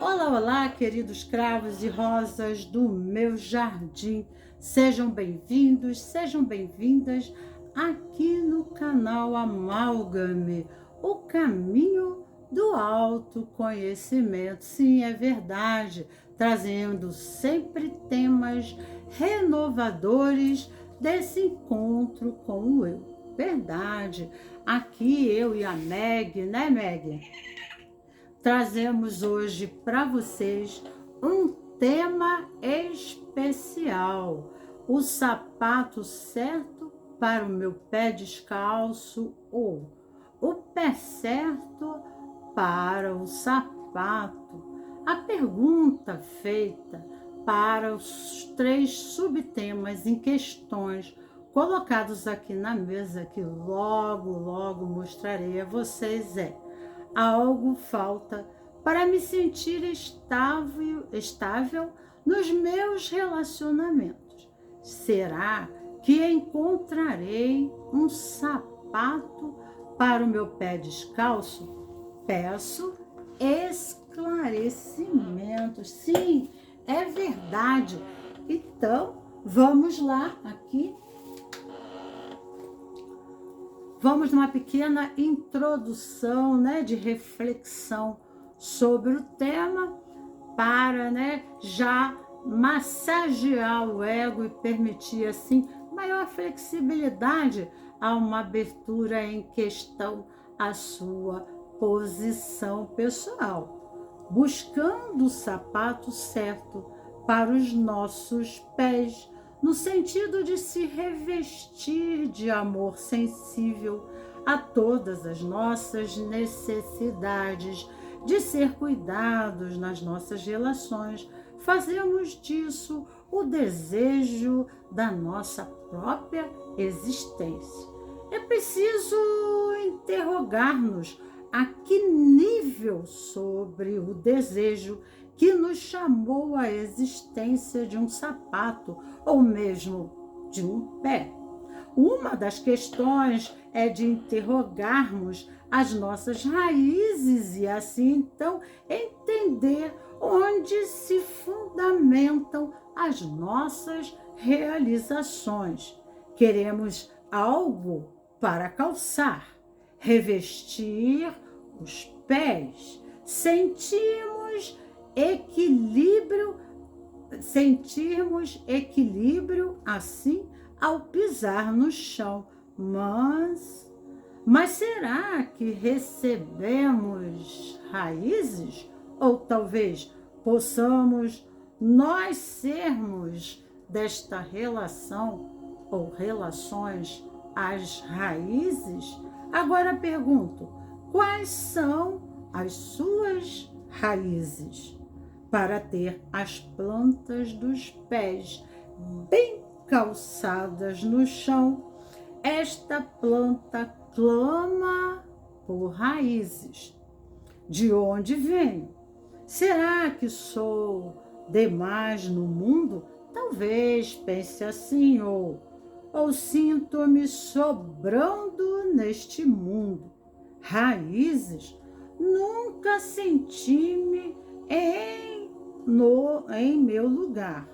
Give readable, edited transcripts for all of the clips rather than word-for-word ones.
Olá, olá, queridos cravos e rosas do meu jardim. Sejam bem-vindos, sejam bem-vindas aqui no canal Amálgame, o caminho do autoconhecimento. Sim, é verdade, trazendo sempre temas renovadores desse encontro com o eu. Verdade, aqui eu e a Meg, né, Meg? Trazemos hoje para vocês um tema especial: o sapato certo para o meu pé descalço ou o pé certo para o sapato. A pergunta feita para os três subtemas em questões colocados aqui na mesa, que logo mostrarei a vocês, é: algo falta para me sentir estável nos meus relacionamentos. Será que encontrarei um sapato para o meu pé descalço? Peço esclarecimentos. Sim, é verdade. Então, vamos lá aqui. Vamos numa pequena introdução, né, de reflexão sobre o tema para, né, já massagear o ego e permitir assim maior flexibilidade a uma abertura em questão à sua posição pessoal, buscando o sapato certo para os nossos pés, no sentido de se revestir de amor sensível a todas as nossas necessidades, de ser cuidados nas nossas relações. Fazemos disso o desejo da nossa própria existência. É preciso interrogar-nos a que nível sobre o desejo que nos chamou à existência de um sapato ou mesmo de um pé. Uma das questões é de interrogarmos as nossas raízes e assim então entender onde se fundamentam as nossas realizações. Queremos algo para calçar, revestir os pés, sentirmos equilíbrio assim ao pisar no chão. Mas será que recebemos raízes? Ou talvez possamos nós sermos desta relação ou relações as raízes? Agora pergunto: quais são as suas raízes? Para ter as plantas dos pés bem calçadas no chão, esta planta clama por raízes. De onde venho? Será que sou demais no mundo? Talvez pense assim, ou sinto-me sobrando neste mundo. Raízes? Nunca senti-me em meu lugar.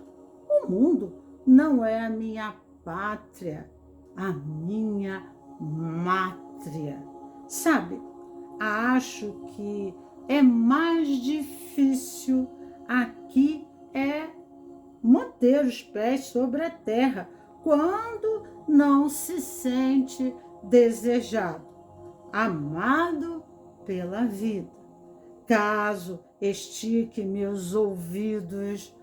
O mundo não é a minha pátria, a minha mátria. Sabe, acho que é mais difícil aqui manter os pés sobre a terra quando não se sente desejado, amado pela vida. Caso estique meus ouvidos,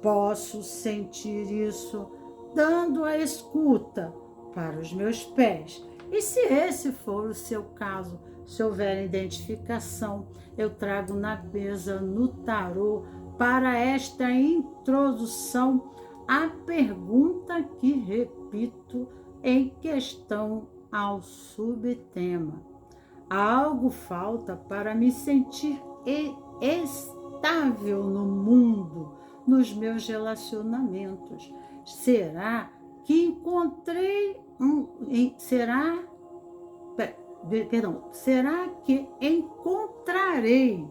posso sentir isso dando a escuta para os meus pés. E se esse for o seu caso, se houver identificação, eu trago na mesa, no tarô, para esta introdução, a pergunta que repito em questão ao subtema: algo falta para me sentir estável no mundo, nos meus relacionamentos. Será que encontrei será que encontrarei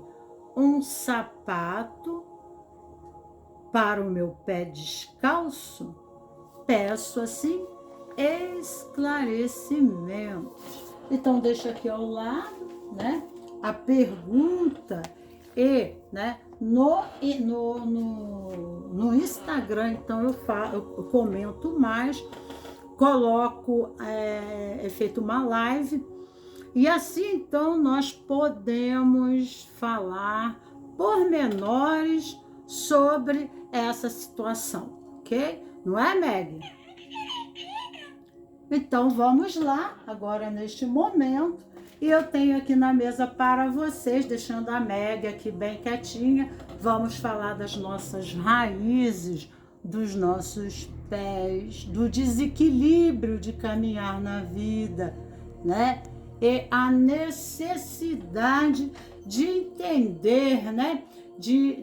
um sapato para o meu pé descalço? Peço assim esclarecimentos. Então, deixa aqui ao lado, né, a pergunta e, né, no Instagram, então eu comento mais, coloco, é feito uma live, e assim, então, nós podemos falar pormenores sobre essa situação, ok? Não é, Meg? Então, vamos lá, agora neste momento. E eu tenho aqui na mesa para vocês, deixando a Meg aqui bem quietinha, vamos falar das nossas raízes, dos nossos pés, do desequilíbrio de caminhar na vida, né? E a necessidade de entender, né? De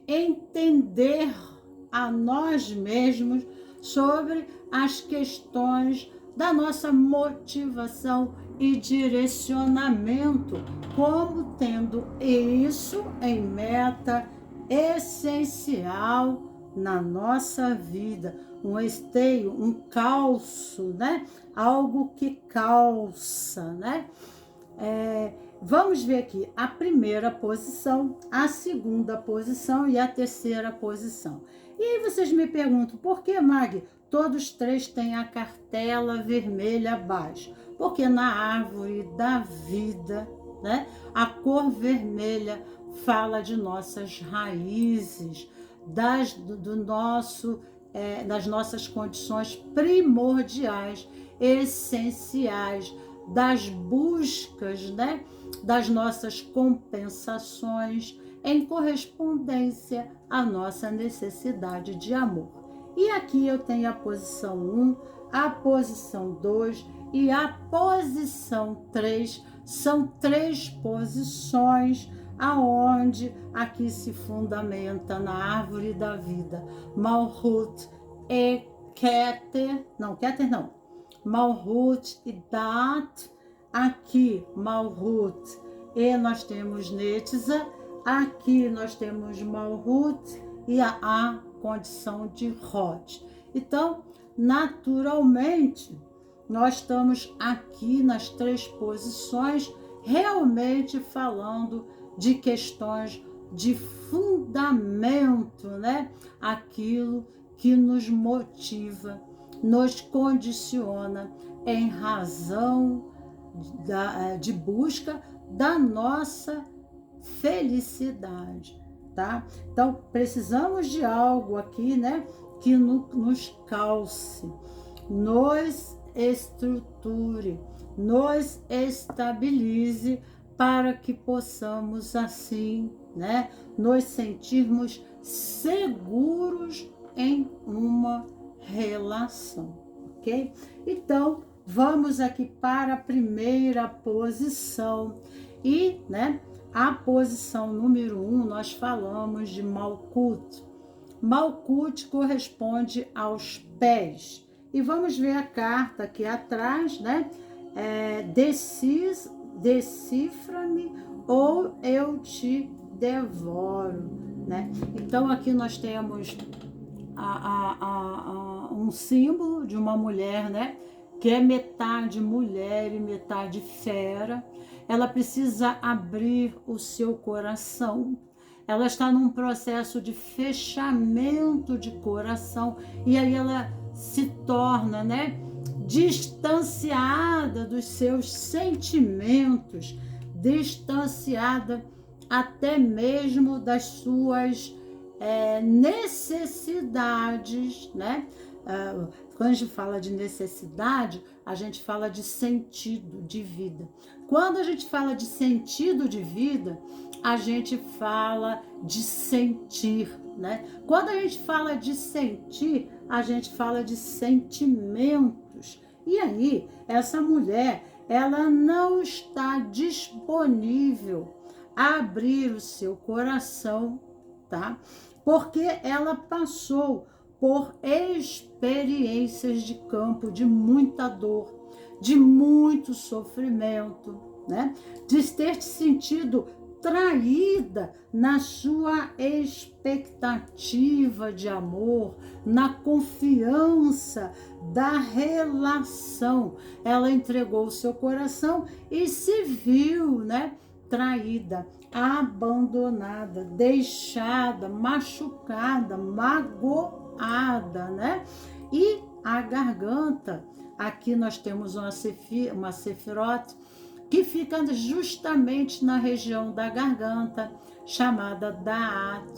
entender a nós mesmos sobre as questões da nossa motivação e direcionamento, como tendo isso em meta essencial na nossa vida, um esteio, um calço, né? Algo que calça, né? Vamos ver aqui a primeira posição, a segunda posição e a terceira posição. E aí vocês me perguntam, por que, Mag, todos três têm a cartela vermelha abaixo? Porque na árvore da vida, né, a cor vermelha fala de nossas raízes, das nossas condições primordiais, essenciais, das buscas, né, das nossas compensações em correspondência à nossa necessidade de amor. E aqui eu tenho a posição 1, a posição 2 e a posição 3. São 3 posições aonde aqui se fundamenta na árvore da vida. Malhut e Keter, Malhut e Dat, aqui Malhut e nós temos Netza, aqui nós temos Malhut e a condição de Hod. Então, naturalmente, nós estamos aqui nas 3 posições realmente falando de questões de fundamento, né? Aquilo que nos motiva, nos condiciona em razão de busca da nossa felicidade, tá? Então, precisamos de algo aqui, né, que nos calce, nos estruture, nos estabilize para que possamos assim, né, nos sentirmos seguros em uma relação, ok? Então, vamos aqui para a primeira posição e, né, a posição número 1, nós falamos de Malkut. Malkut corresponde aos pés. E vamos ver a carta aqui atrás, né? Decifra-me ou eu te devoro, né? Então aqui nós temos um símbolo de uma mulher, né? Que é metade mulher e metade fera. Ela precisa abrir o seu coração. Ela está num processo de fechamento de coração e aí ela se torna, né, distanciada dos seus sentimentos, distanciada até mesmo das suas necessidades, né? Quando a gente fala de necessidade, a gente fala de sentido de vida. Quando a gente fala de sentido de vida, a gente fala de sentir, né? Quando a gente fala de sentir, a gente fala de sentimentos. E aí, essa mulher, ela não está disponível a abrir o seu coração, tá? Porque ela passou por experiências de campo de muita dor, de muito sofrimento, né? De ter te sentido traída na sua expectativa de amor, na confiança da relação. Ela entregou o seu coração e se viu, né, traída, abandonada, deixada, machucada, magoada, né? E a garganta, aqui nós temos uma sefirote, que fica justamente na região da garganta, chamada Da'at,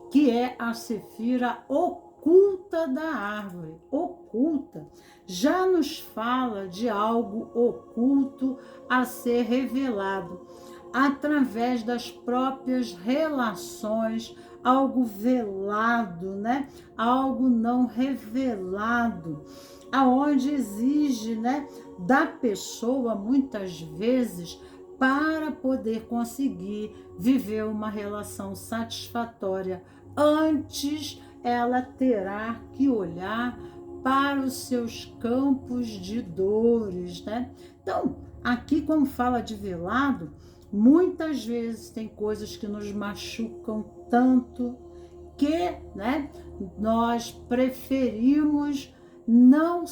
que é a sefira oculta da árvore, oculta. Já nos fala de algo oculto a ser revelado, através das próprias relações, algo velado, né? Algo não revelado, aonde exige, né, da pessoa, muitas vezes, para poder conseguir viver uma relação satisfatória. Antes, ela terá que olhar para os seus campos de dores, né? Então, aqui, como fala de velado, muitas vezes tem coisas que nos machucam tanto que, né, nós preferimos não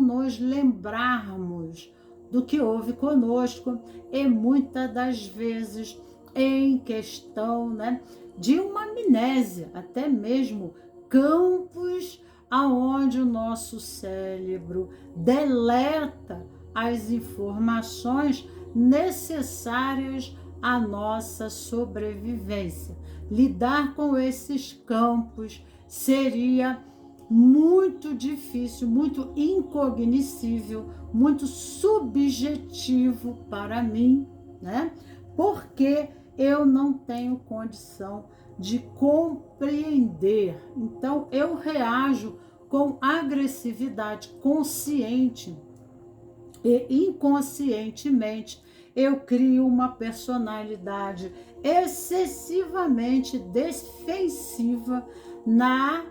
nos lembrarmos do que houve conosco, e muitas das vezes em questão, né, de uma amnésia, até mesmo campos aonde o nosso cérebro deleta as informações necessárias à nossa sobrevivência. Lidar com esses campos seria muito difícil, muito incognoscível, muito subjetivo para mim, né? Porque eu não tenho condição de compreender. Então, eu reajo com agressividade consciente e inconscientemente. Eu crio uma personalidade excessivamente defensiva na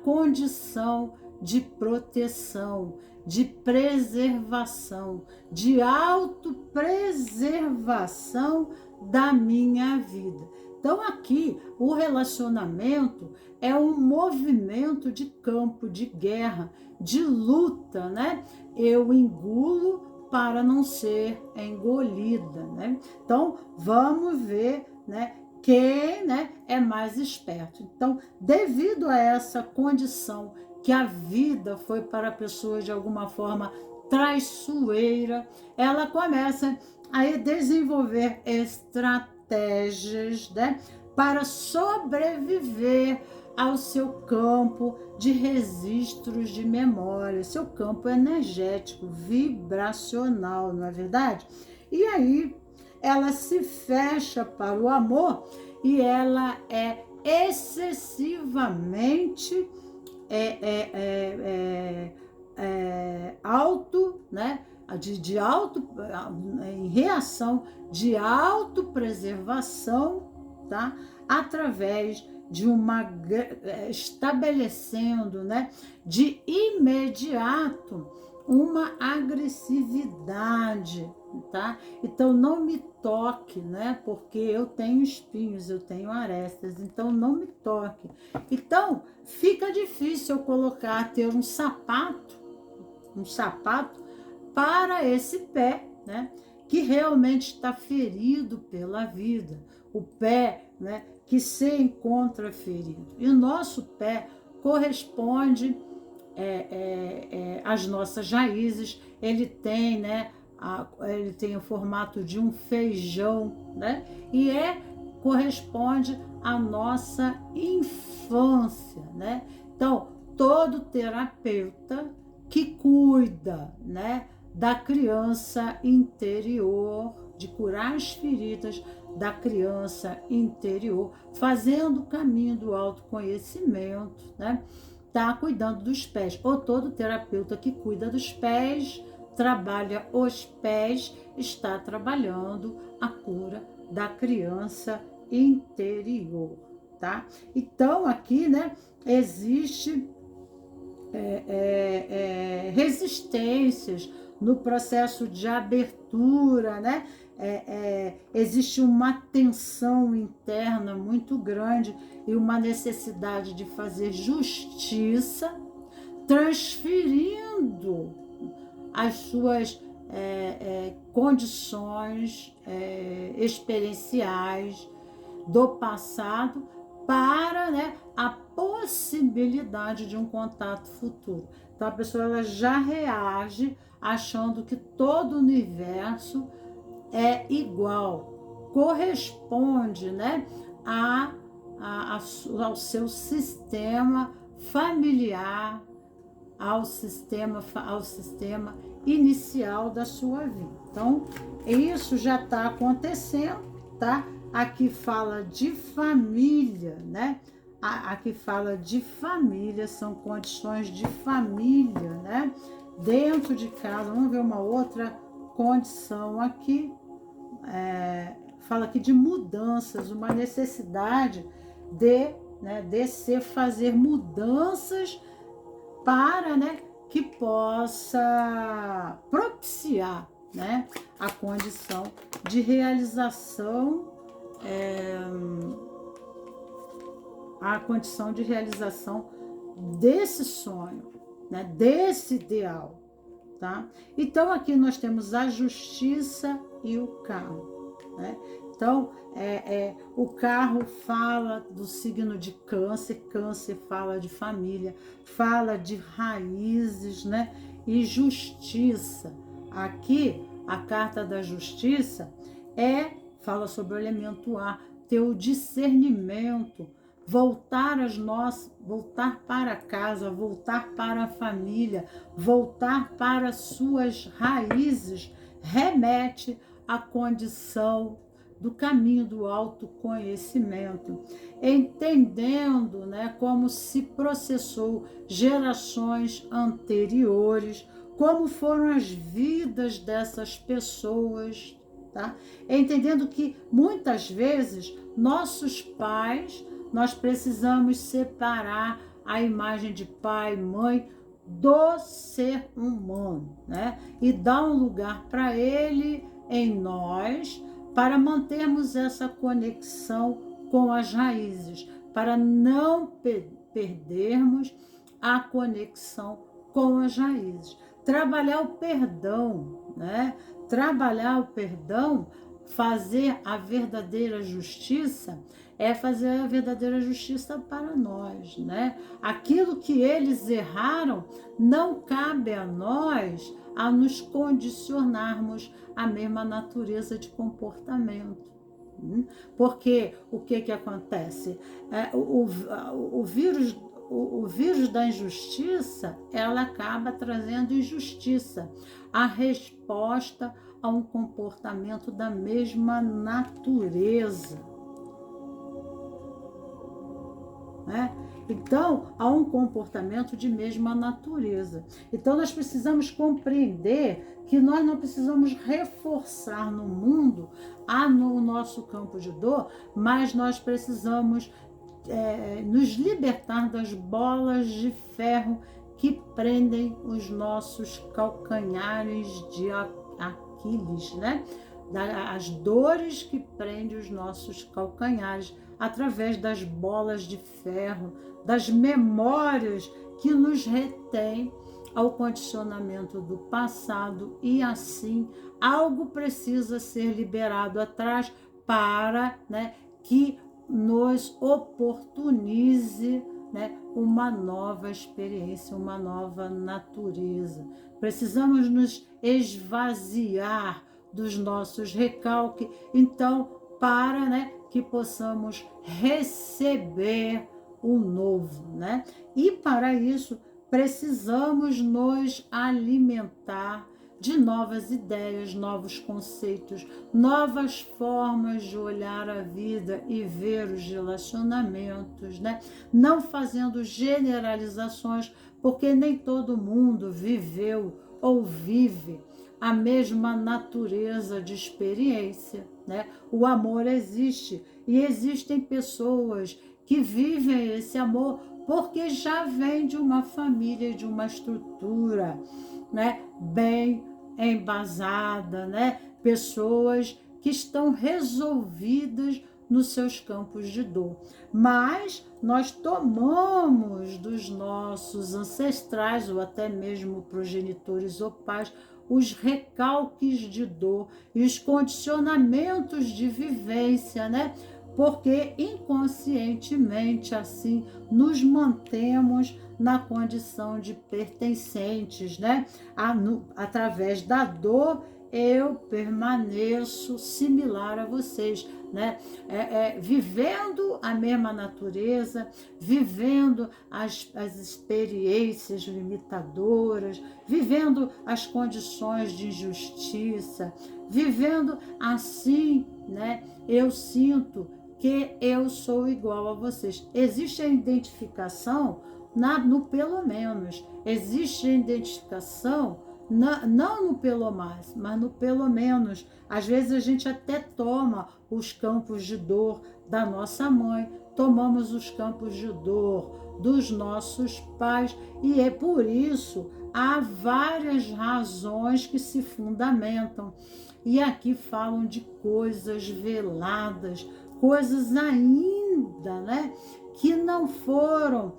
condição de proteção, de preservação, de autopreservação da minha vida. Então, aqui, o relacionamento é um movimento de campo, de guerra, de luta, né? Eu engulo para não ser engolida, né? Então, vamos ver, né, quem, né, é mais esperto. Então, devido a essa condição que a vida foi para a pessoa de alguma forma traiçoeira, ela começa a desenvolver estratégias, né, para sobreviver ao seu campo de registros de memória, seu campo energético, vibracional, não é verdade? E aí ela se fecha para o amor e ela é excessivamente auto, né? Em reação de autopreservação, tá? Através de uma estabelecendo, né, de imediato uma agressividade, tá? Então não me toque, né? Porque eu tenho espinhos, eu tenho arestas, então não me toque. Então fica difícil eu ter um sapato para esse pé, né? Que realmente está ferido pela vida, o pé, né, que se encontra ferido. E o nosso pé corresponde às nossas raízes. Ele tem, né, ele tem o formato de um feijão, né, e corresponde à nossa infância, né? Então, todo terapeuta que cuida, né, da criança interior, de curar as feridas da criança interior, fazendo o caminho do autoconhecimento, né? Tá cuidando dos pés. Ou todo terapeuta que cuida dos pés, trabalha os pés, está trabalhando a cura da criança interior, tá? Então, aqui, né, existe resistências no processo de abertura, né? Existe uma tensão interna muito grande e uma necessidade de fazer justiça, transferindo as suas condições experienciais do passado para, né, a possibilidade de um contato futuro. Então a pessoa ela já reage achando que todo o universo é igual, corresponde, né, ao seu sistema familiar, ao sistema inicial da sua vida. Então, isso já está acontecendo, tá? Aqui fala de família, né? Aqui fala de família, são condições de família, né? Dentro de casa, vamos ver uma outra condição aqui. Fala aqui de mudanças, uma necessidade de se fazer mudanças para, né, que possa propiciar, né, a condição de realização, desse sonho, né, desse ideal, tá? Então aqui nós temos a justiça e o carro, né? Então, o carro fala do signo de câncer, câncer fala de família, fala de raízes, né? E justiça. Aqui, a carta da justiça fala sobre o elemento ar, ter o discernimento, voltar para casa, voltar para a família, voltar para suas raízes, remete à condição do caminho do autoconhecimento, entendendo, né, como se processou gerações anteriores, como foram as vidas dessas pessoas, tá? Entendendo que muitas vezes nossos pais, nós precisamos separar a imagem de pai, mãe do ser humano, né? E dar um lugar para ele em nós, para mantermos essa conexão com as raízes, para não perdermos a conexão com as raízes. Trabalhar o perdão, né? Trabalhar o perdão, fazer a verdadeira justiça, é fazer a verdadeira justiça para nós, né? Aquilo que eles erraram, não cabe a nós a nos condicionarmos à mesma natureza de comportamento. Porque o que acontece? O vírus da injustiça, ela acaba trazendo injustiça, a resposta a um comportamento da mesma natureza, né? Então, há um comportamento de mesma natureza. Então, nós precisamos compreender que nós não precisamos reforçar no mundo, no nosso campo de dor, mas nós precisamos nos libertar das bolas de ferro que prendem os nossos calcanhares de Aquiles, né? As dores que prendem os nossos calcanhares através das bolas de ferro, das memórias que nos retêm ao condicionamento do passado, e assim algo precisa ser liberado atrás para, né, que nos oportunize, né, uma nova experiência, uma nova natureza. Precisamos nos esvaziar dos nossos recalques, então, para, né, que possamos receber o novo, né? E para isso precisamos nos alimentar de novas ideias, novos conceitos, novas formas de olhar a vida e ver os relacionamentos, né? Não fazendo generalizações, porque nem todo mundo viveu ou vive a mesma natureza de experiência, né? O amor existe e existem pessoas que vivem esse amor porque já vem de uma família, de uma estrutura, né, bem embasada, né? Pessoas que estão resolvidas nos seus campos de dor. Mas nós tomamos dos nossos ancestrais, ou até mesmo progenitores ou pais, os recalques de dor e os condicionamentos de vivência, né? Porque inconscientemente assim nos mantemos na condição de pertencentes, né? Através da dor eu permaneço similar a vocês, né? Vivendo a mesma natureza, vivendo as experiências limitadoras, vivendo as condições de injustiça, vivendo assim, né? Eu sinto que eu sou igual a vocês. Existe a identificação no pelo menos, existe a identificação não no pelo mais, mas no pelo menos. Às vezes a gente até toma os campos de dor da nossa mãe, tomamos os campos de dor dos nossos pais, e é por isso há várias razões que se fundamentam. E aqui falam de coisas veladas, coisas ainda, né, que não foram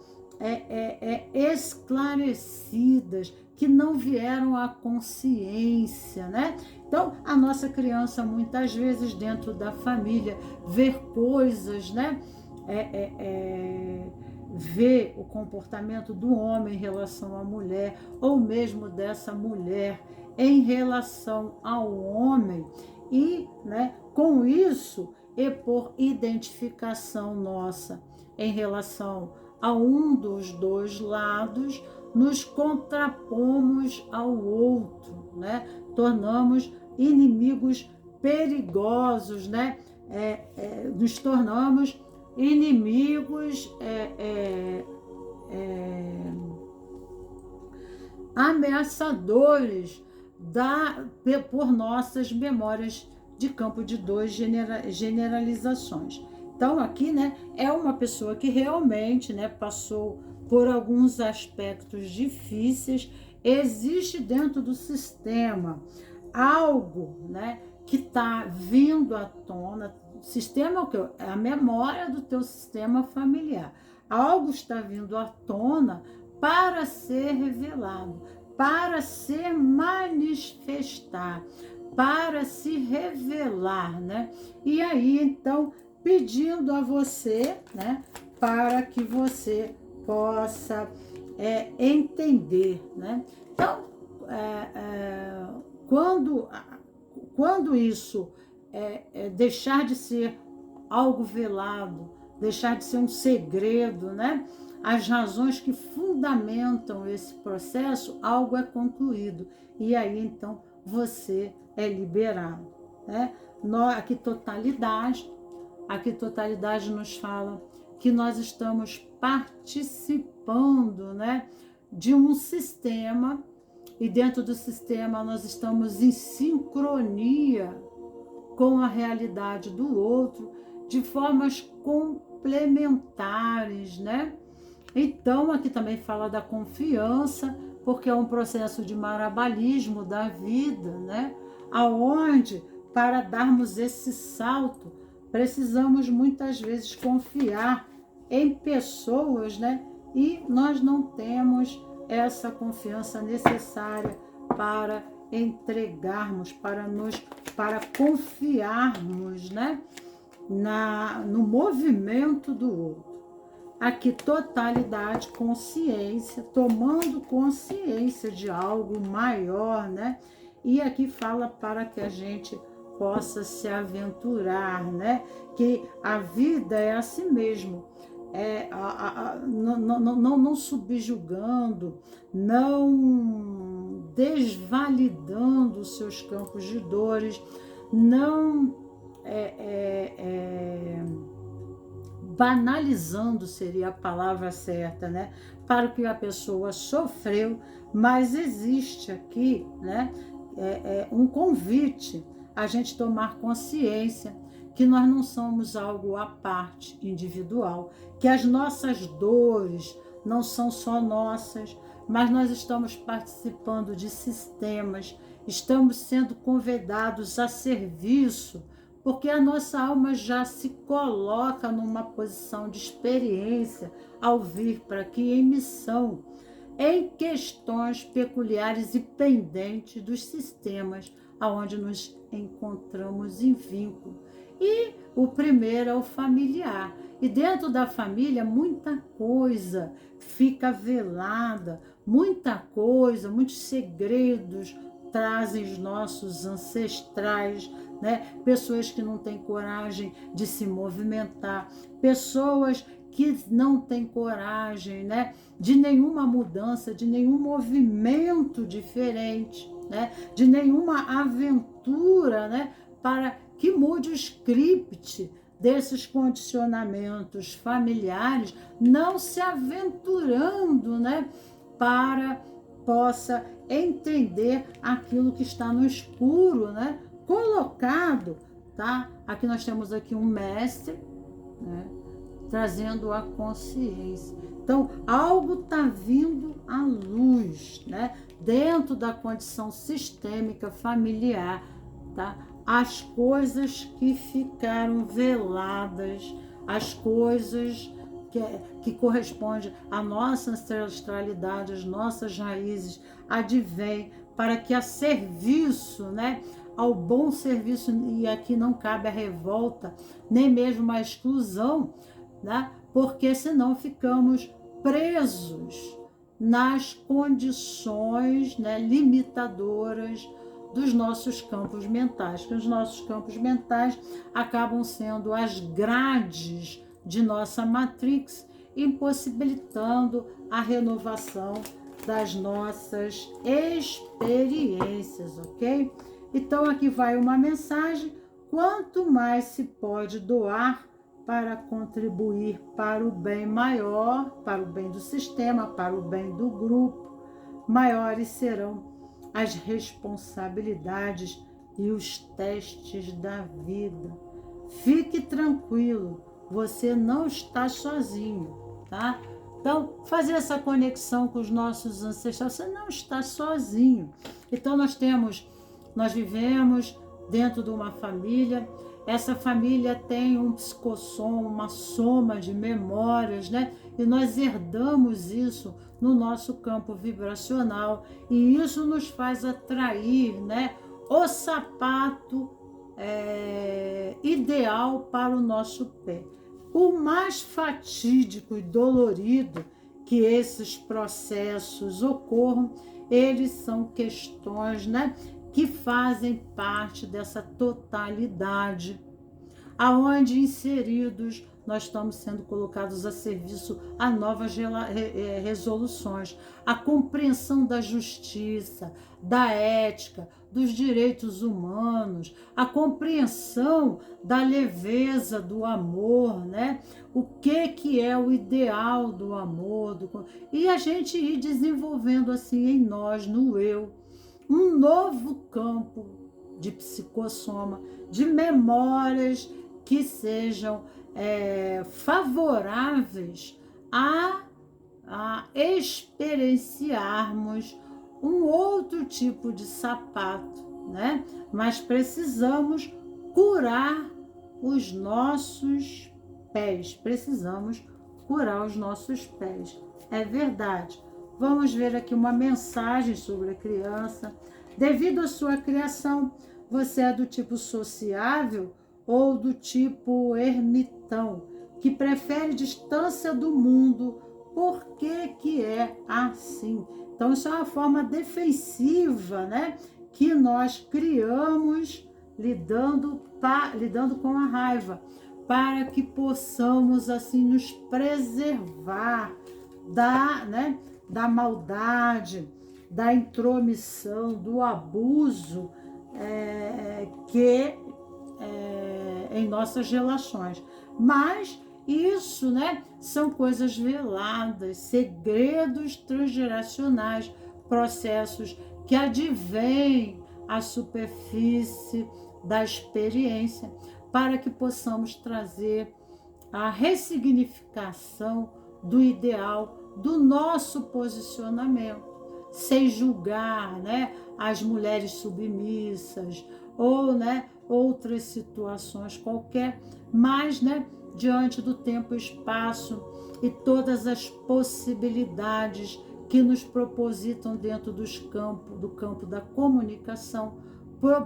esclarecidas, que não vieram à consciência, né? Então, a nossa criança, muitas vezes, dentro da família, vê coisas, né? Vê o comportamento do homem em relação à mulher, ou mesmo dessa mulher em relação ao homem, e, né, com isso, e por identificação nossa em relação a um dos dois lados, nos contrapomos ao outro, né? Tornamos inimigos perigosos, né? Nos tornamos inimigos ameaçadores por nossas memórias de campo de dor, generalizações. Então, aqui, né, é uma pessoa que realmente, né, passou por alguns aspectos difíceis. Existe dentro do sistema algo, né, que está vindo à tona. Sistema é o quê? É a memória do teu sistema familiar. Algo está vindo à tona para ser revelado, para se manifestar, para se revelar, né? E aí, então, pedindo a você, né, para que você possa entender, né? Então, quando isso deixar de ser algo velado, deixar de ser um segredo, né? As razões que fundamentam esse processo, algo é concluído. E aí, então, você é liberado, né? Aqui totalidade nos fala que nós estamos participando, né, de um sistema, e dentro do sistema nós estamos em sincronia com a realidade do outro, de formas complementares, né? Então, aqui também fala da confiança, porque é um processo de marabalismo da vida, né? Aonde, para darmos esse salto, precisamos muitas vezes confiar em pessoas, né? E nós não temos essa confiança necessária para entregarmos, para confiarmos, né, no movimento do outro. Aqui totalidade, consciência, tomando consciência de algo maior, né? E aqui fala para que a gente possa se aventurar, né? Que a vida é assim mesmo. Não subjugando, não desvalidando os seus campos de dores, não banalizando seria a palavra certa, né? Para o que a pessoa sofreu, mas existe aqui, né, um convite a gente tomar consciência que nós não somos algo à parte, individual, que as nossas dores não são só nossas, mas nós estamos participando de sistemas, estamos sendo convidados a serviço, porque a nossa alma já se coloca numa posição de experiência ao vir para aqui em missão, em questões peculiares e pendentes dos sistemas aonde nos encontramos em vínculo. E o primeiro é o familiar. E dentro da família, muita coisa fica velada, muita coisa, muitos segredos trazem os nossos ancestrais, né? Pessoas que não têm coragem de se movimentar, pessoas que não têm coragem, né, de nenhuma mudança, de nenhum movimento diferente, né, de nenhuma aventura, né, para que mude o script desses condicionamentos familiares, não se aventurando, né, para possa entender aquilo que está no escuro, né, colocado, tá? Aqui nós temos aqui um mestre, né, trazendo a consciência. Então, algo está vindo à luz, né? Dentro da condição sistêmica familiar, tá? As coisas que ficaram veladas, as coisas que correspondem à nossa ancestralidade, às nossas raízes, advém para que a serviço, né? Ao bom serviço, e aqui não cabe a revolta, nem mesmo a exclusão, né? Porque senão ficamos presos nas condições, né, limitadoras dos nossos campos mentais, que os nossos campos mentais acabam sendo as grades de nossa matrix, impossibilitando a renovação das nossas experiências, ok? Então aqui vai uma mensagem: quanto mais se pode doar para contribuir para o bem maior, para o bem do sistema, para o bem do grupo, maiores serão as responsabilidades e os testes da vida. Fique tranquilo, você não está sozinho, tá? Então, fazer essa conexão com os nossos ancestrais, você não está sozinho. Então, nós vivemos dentro de uma família. Essa família tem um psicossom, uma soma de memórias, né? E nós herdamos isso no nosso campo vibracional. E isso nos faz atrair, né, o sapato ideal para o nosso pé. Por mais fatídico e dolorido que esses processos ocorram, eles são questões, né, que fazem parte dessa totalidade, aonde inseridos nós estamos sendo colocados a serviço a novas resoluções, a compreensão da justiça, da ética, dos direitos humanos, a compreensão da leveza do amor, né? O que é o ideal do amor, e a gente ir desenvolvendo assim em nós, no eu, um novo campo de psicossoma, de memórias que sejam favoráveis a experienciarmos um outro tipo de sapato, né? Mas precisamos curar os nossos pés, precisamos curar os nossos pés. É verdade. Vamos ver aqui uma mensagem sobre a criança. Devido à sua criação, você é do tipo sociável ou do tipo ermitão, que prefere distância do mundo. Por que é assim? Então, isso é uma forma defensiva, né, que nós criamos lidando com a raiva, para que possamos assim nos preservar da maldade, da intromissão, do abuso em nossas relações. Mas isso, né, são coisas veladas, segredos transgeracionais, processos que advêm à superfície da experiência, para que possamos trazer a ressignificação do ideal do nosso posicionamento. sem julgar, né, as mulheres submissas, ou, né, outras situações qualquer, mas, né, diante do tempo e espaço e todas as possibilidades que nos propositam dentro do campo da comunicação,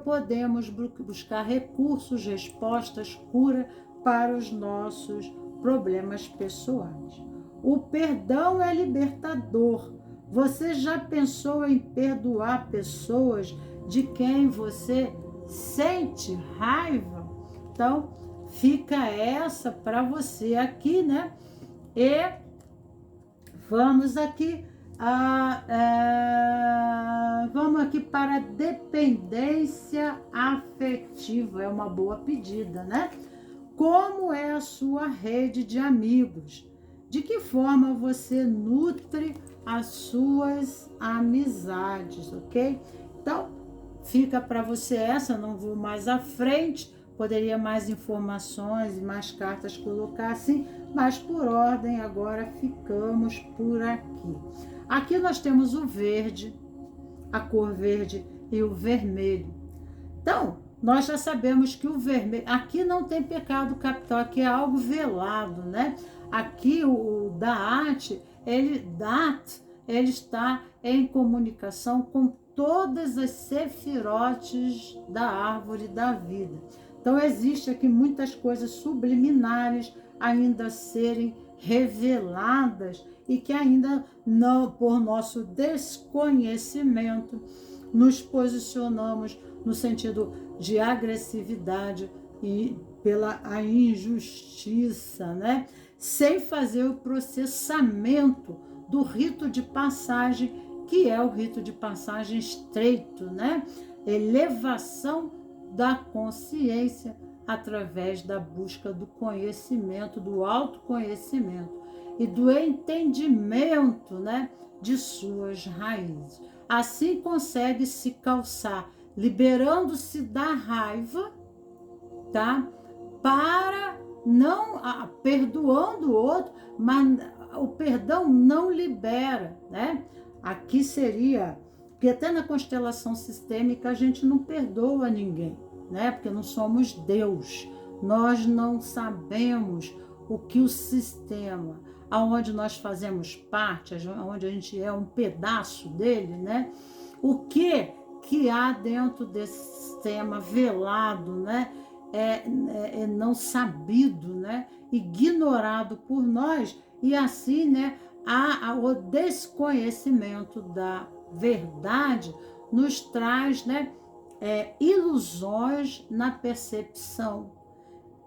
podemos buscar recursos, respostas, cura para os nossos problemas pessoais. O perdão é libertador. Você já pensou em perdoar pessoas de quem você sente raiva? Então, fica essa para você aqui, né? E vamos aqui, vamos aqui para a dependência afetiva. É uma boa pedida, né? Como é a sua rede de amigos? De que forma você nutre as suas amizades, ok? Então, fica para você essa, não vou mais à frente, poderia mais informações e mais cartas colocar assim, mas por ordem agora ficamos por aqui. Aqui nós temos o verde, a cor verde e o vermelho. Então, nós já sabemos que o vermelho, aqui não tem pecado capital, aqui é algo velado, né? Aqui o Da'at, ele está em comunicação com todas as sefirotes da árvore da vida. Então, existe aqui muitas coisas subliminares ainda a serem reveladas e que ainda não, por nosso desconhecimento, nos posicionamos no sentido de agressividade e pela a injustiça, né? Sem fazer o processamento do rito de passagem, que é o rito de passagem estreito, né? Elevação da consciência através da busca do conhecimento, do autoconhecimento e do entendimento, né, de suas raízes. Assim consegue se calçar, liberando-se da raiva, tá? Para não perdoando o outro, mas o perdão não libera, né? Aqui seria, porque até na constelação sistêmica a gente não perdoa ninguém, né? Porque não somos Deus. Nós não sabemos o que o sistema, aonde nós fazemos parte, aonde a gente é um pedaço dele, né? O que há dentro desse sistema velado, né? É não sabido, né? Ignorado por nós, e assim, né? O desconhecimento da verdade nos traz, né? Ilusões na percepção,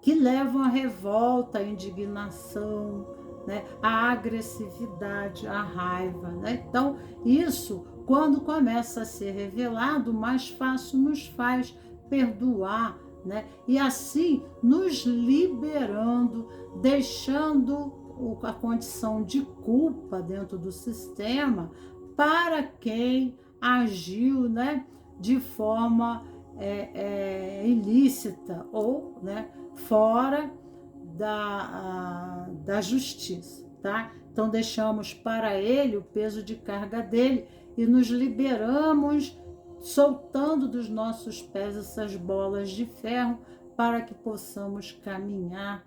que levam à revolta, à indignação, né? À agressividade, à raiva, né? Então, isso, quando começa a ser revelado, mais fácil nos faz perdoar, né? E assim nos liberando, deixando a condição de culpa dentro do sistema para quem agiu, né, de forma ilícita ou, né, fora da justiça, tá? Então deixamos para ele o peso de carga dele e nos liberamos, soltando dos nossos pés essas bolas de ferro para que possamos caminhar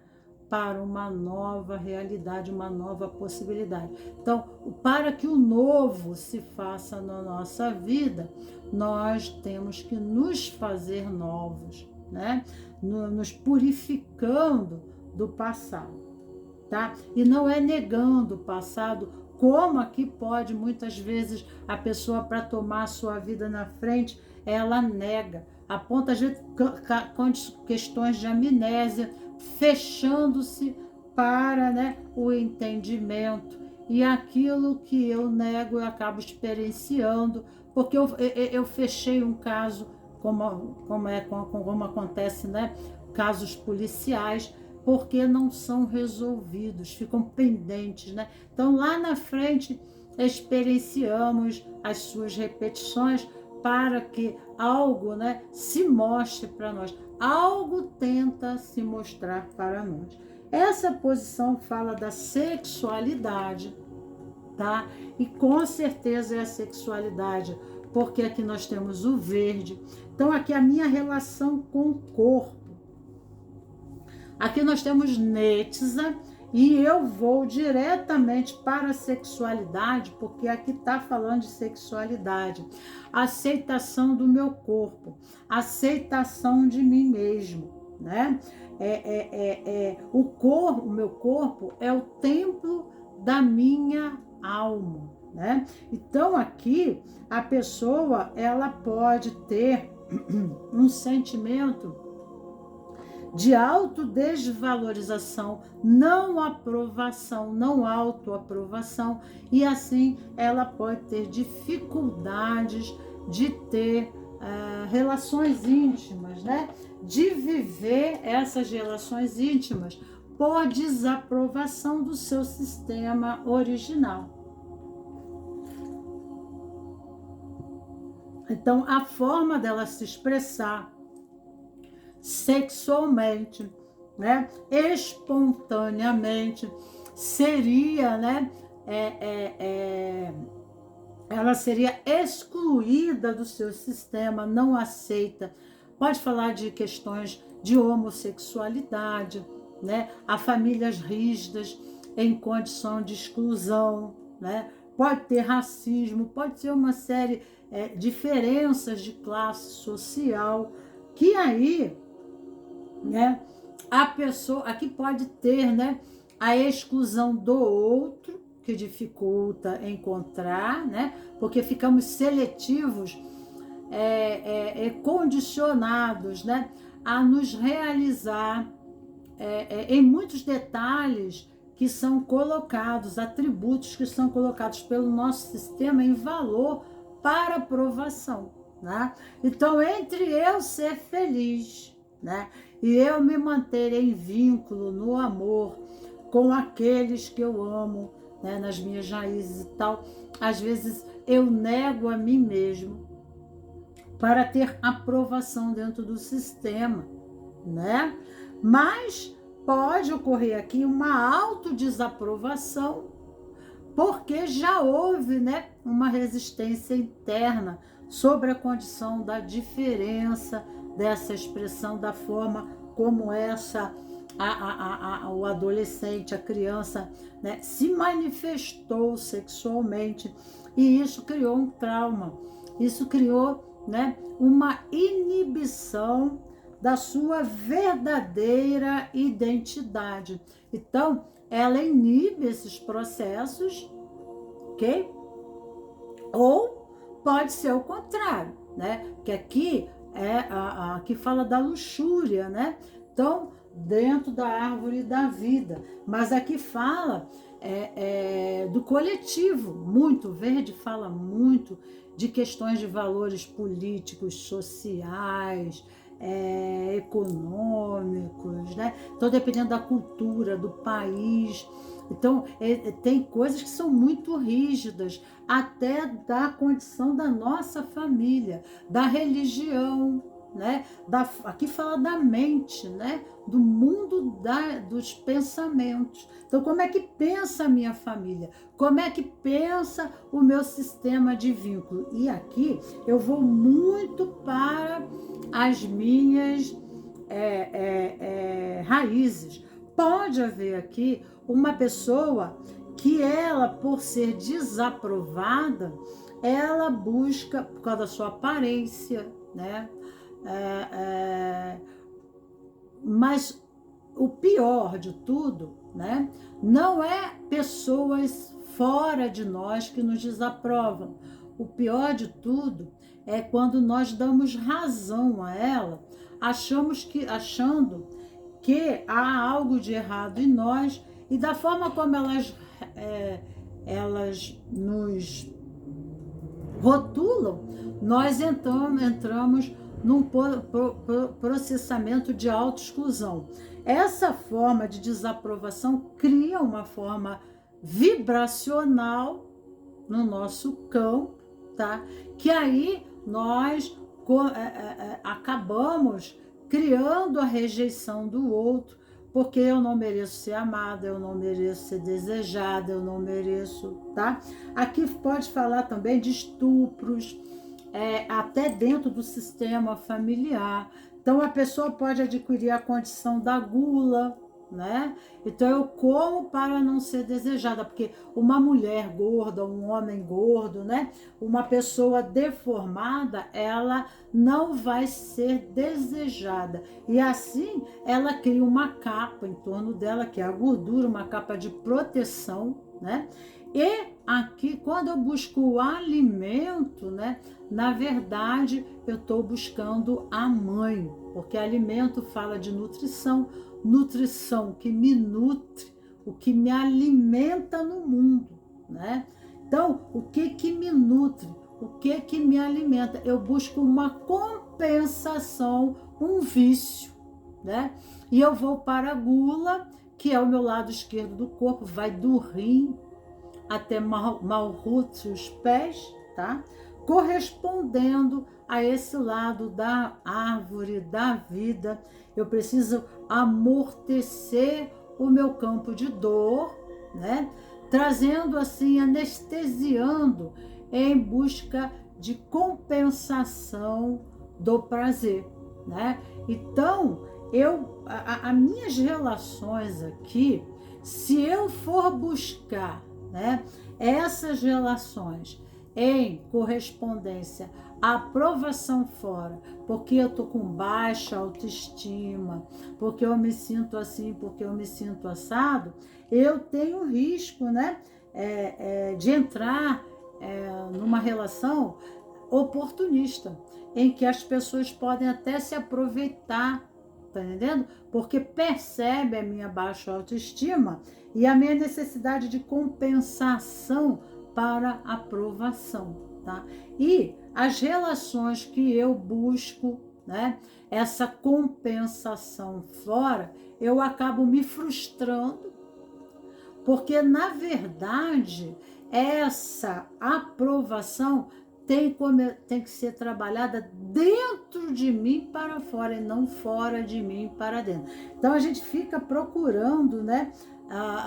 para uma nova realidade, uma nova possibilidade. Então, para que o novo se faça na nossa vida, nós temos que nos fazer novos, né? Nos purificando do passado, tá? E não é negando o passado, como aqui pode muitas vezes a pessoa, para tomar a sua vida na frente, ela nega, aponta às vezes questões de amnésia, fechando-se para, né, o entendimento. E aquilo que eu nego, eu acabo experienciando, porque eu fechei um caso, como acontece, né, casos policiais, porque não são resolvidos, ficam pendentes, né? Então, lá na frente, experienciamos as suas repetições para que algo, né, se mostre para nós. Algo tenta se mostrar para nós. Essa posição fala da sexualidade, tá? E com certeza é a sexualidade, porque aqui nós temos o verde. Então aqui a minha relação com o corpo. Aqui nós temos Netza e eu vou diretamente para a sexualidade, porque aqui está falando de sexualidade. Aceitação do meu corpo, aceitação de mim mesmo, né? O meu corpo é o templo da minha alma, né? Então aqui a pessoa ela pode ter um sentimento de autodesvalorização, não aprovação, não autoaprovação, e assim ela pode ter dificuldades de ter relações íntimas, né? De viver essas relações íntimas por desaprovação do seu sistema original. Então, a forma dela se expressar sexualmente, né, espontaneamente, seria, né, ela seria excluída do seu sistema, não aceita. Pode falar de questões de homossexualidade, né, a famílias rígidas em condição de exclusão, né, pode ter racismo, pode ser uma série de diferenças de classe social, que aí, né, a pessoa aqui pode ter, né, a exclusão do outro, que dificulta encontrar, né, porque ficamos seletivos, condicionados, né, a nos realizar em muitos detalhes que são colocados, atributos que são colocados pelo nosso sistema em valor para aprovação, né? Então, entre eu ser feliz, né, e eu me manter em vínculo, no amor, com aqueles que eu amo, né, nas minhas raízes e tal, às vezes eu nego a mim mesmo para ter aprovação dentro do sistema, né? Mas pode ocorrer aqui uma autodesaprovação, porque já houve, né, uma resistência interna sobre a condição da diferença dessa expressão, da forma como o adolescente, a criança, né, se manifestou sexualmente, e isso criou um trauma, isso criou, né, uma inibição da sua verdadeira identidade. Então, ela inibe esses processos, ok? Ou pode ser o contrário, né? Que aqui aqui fala da luxúria, né? Então, dentro da árvore da vida. Mas aqui fala do coletivo, muito. Verde fala muito de questões de valores políticos, sociais, econômicos, né? Então, dependendo da cultura, do país. Então, tem coisas que são muito rígidas, até da condição da nossa família, da religião, né? Aqui fala da mente, né? Do mundo dos pensamentos. Então, como é que pensa a minha família? Como é que pensa o meu sistema de vínculo? E aqui eu vou muito para as minhas raízes. Pode haver aqui uma pessoa que ela, por ser desaprovada, ela busca, por causa da sua aparência, né? Mas o pior de tudo, né, não é pessoas fora de nós que nos desaprovam. O pior de tudo é quando nós damos razão a ela, achando que há algo de errado em nós, e da forma como elas nos rotulam, nós entramos num processamento de autoexclusão. Essa forma de desaprovação cria uma forma vibracional no nosso campo, tá? Que aí nós acabamos criando a rejeição do outro, porque eu não mereço ser amada, eu não mereço ser desejada, eu não mereço, tá? Aqui pode falar também de estupros, até dentro do sistema familiar. Então a pessoa pode adquirir a condição da gula, né? Então eu como para não ser desejada, porque uma mulher gorda, um homem gordo, né? Uma pessoa deformada, ela não vai ser desejada. E assim ela cria uma capa em torno dela, que é a gordura, uma capa de proteção, né? E aqui, quando eu busco o alimento, né? Na verdade, eu estou buscando a mãe, porque alimento fala de nutrição, nutrição que me nutre, o que me alimenta no mundo, né? Então, o que que me nutre? O que que me alimenta? Eu busco uma compensação, um vício, né? E eu vou para a gula, que é o meu lado esquerdo do corpo, vai do rim até Malhut, os pés, tá? Correspondendo a esse lado da árvore da vida, eu preciso amortecer o meu campo de dor, né? Trazendo assim, anestesiando em busca de compensação do prazer, né? Então, as minhas relações aqui, se eu for buscar, né, essas relações em correspondência à aprovação fora, porque eu tô com baixa autoestima, porque eu me sinto assim, porque eu me sinto assado, eu tenho risco, né, de entrar numa relação oportunista, em que as pessoas podem até se aproveitar, tá entendendo? Porque percebe a minha baixa autoestima e a minha necessidade de compensação para aprovação, tá? E as relações que eu busco, né, essa compensação fora, eu acabo me frustrando, porque na verdade essa aprovação tem que ser trabalhada dentro de mim para fora e não fora de mim para dentro. Então a gente fica procurando, né,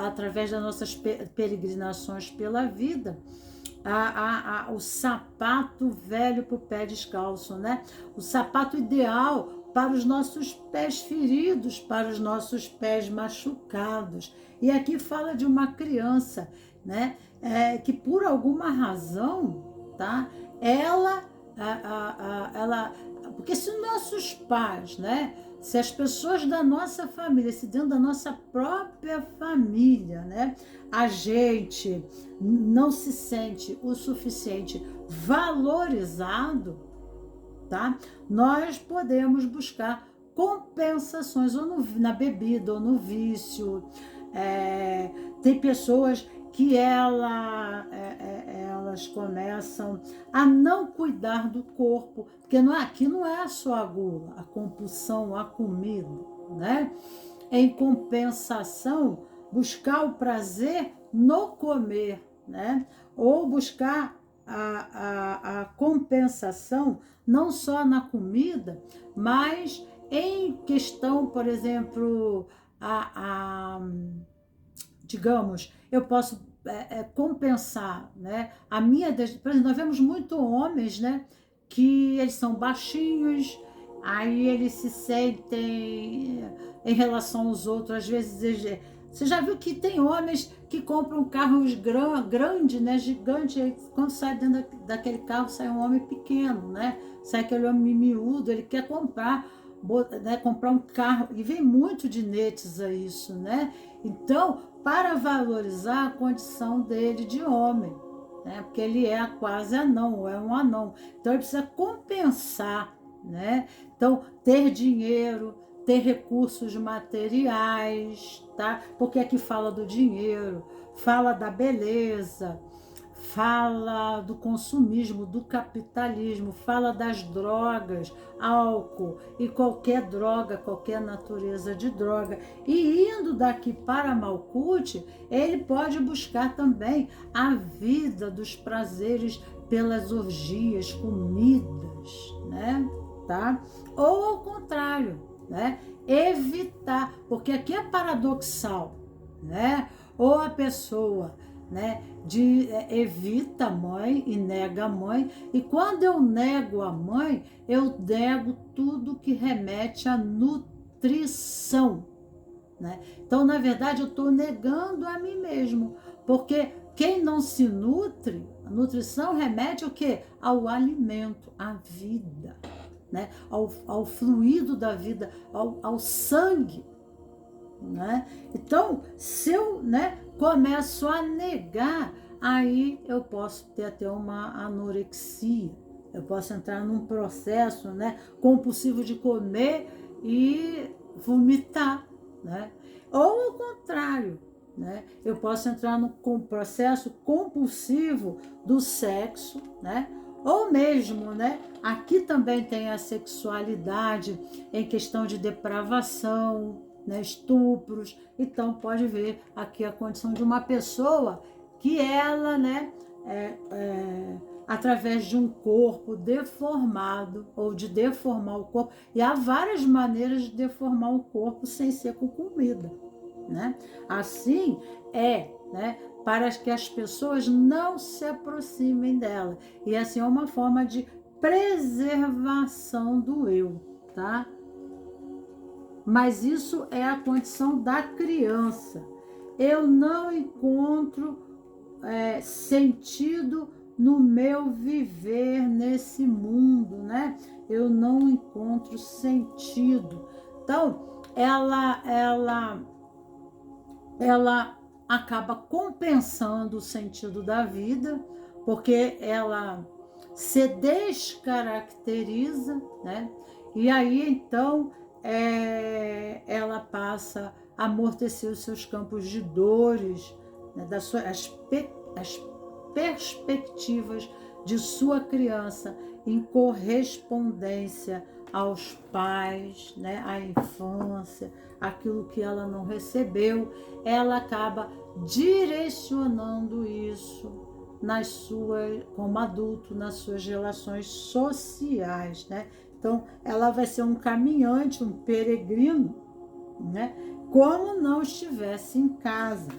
através das nossas peregrinações pela vida, o sapato velho para o pé descalço, né? O sapato ideal para os nossos pés feridos, para os nossos pés machucados. E aqui fala de uma criança, né? Que por alguma razão, tá? Ela, porque se nossos pais, né? Se as pessoas da nossa família, se dentro da nossa própria família, né? A gente não se sente o suficiente valorizado, tá? Nós podemos buscar compensações ou na bebida ou no vício. Tem pessoas que elas começam a não cuidar do corpo, porque aqui não é só a gula, a compulsão, a comida, né? Em compensação, buscar o prazer no comer, né? Ou buscar a compensação não só na comida, mas em questão, por exemplo, digamos, eu posso compensar, né? Por exemplo, nós vemos muito homens, né? Que eles são baixinhos, aí eles se sentem em relação aos outros, às vezes você já viu que tem homens que compram carros grandes, né, gigante, aí quando sai dentro daquele carro sai um homem pequeno, né? Sai aquele homem miúdo, ele quer comprar, né, comprar um carro, e vem muito de netes a isso, né? Então, para valorizar a condição dele de homem, né? Porque ele é quase anão, é um anão. Então, ele precisa compensar, né? Então, ter dinheiro, ter recursos materiais, tá? Porque aqui fala do dinheiro, fala da beleza, fala do consumismo, do capitalismo, fala das drogas, álcool e qualquer droga, qualquer natureza de droga. E indo daqui para Malkuth, ele pode buscar também a vida dos prazeres pelas orgias, comidas, né? Tá? Ou ao contrário, né? evitar, porque aqui é paradoxal, né? Ou a pessoa, né, evita a mãe e nega a mãe, e quando eu nego a mãe, eu nego tudo que remete à nutrição, né? Então, na verdade, eu estou negando a mim mesmo, porque quem não se nutre, a nutrição remete ao quê? Ao alimento, à vida, né? Ao fluido da vida, ao sangue, né? Então, se eu, né, começo a negar, aí eu posso ter até uma anorexia, eu posso entrar num processo, né, compulsivo de comer e vomitar, né? Ou ao contrário, né? Eu posso entrar num processo compulsivo do sexo, né? Ou mesmo, né? Aqui também tem a sexualidade em questão de depravação, né? Estupros. Então pode ver aqui a condição de uma pessoa que ela, né? Através de um corpo deformado ou de deformar o corpo, e há várias maneiras de deformar o corpo sem ser com comida, né? Assim né, para que as pessoas não se aproximem dela, e assim é uma forma de preservação do eu, tá? Mas isso é a condição da criança. Eu não encontro sentido no meu viver nesse mundo, né? Eu não encontro sentido. Então, ela acaba compensando o sentido da vida, porque ela se descaracteriza, né? E aí, então, ela passa a amortecer os seus campos de dores, né? As perspectivas de sua criança em correspondência aos pais, né? À infância, aquilo que ela não recebeu, ela acaba direcionando isso como adulto, nas suas relações sociais, né? Então, ela vai ser um caminhante, um peregrino, né? Como não estivesse em casa.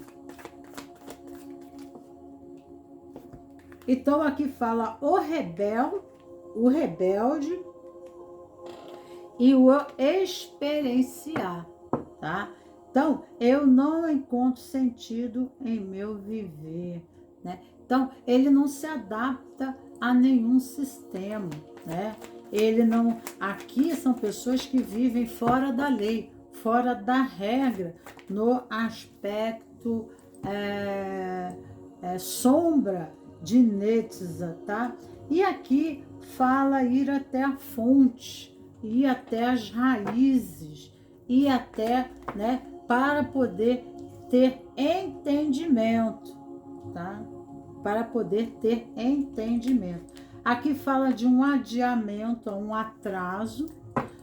Então, aqui fala o rebelde e o experienciar, tá? Então, eu não encontro sentido em meu viver, né? Então, ele não se adapta a nenhum sistema, né? Ele não... Aqui são pessoas que vivem fora da lei, fora da regra, no aspecto sombra de Netza, tá? E aqui fala ir até a fonte, ir até as raízes, ir até, né, para poder ter entendimento, tá? Para poder ter entendimento. Aqui fala de um adiamento, um atraso.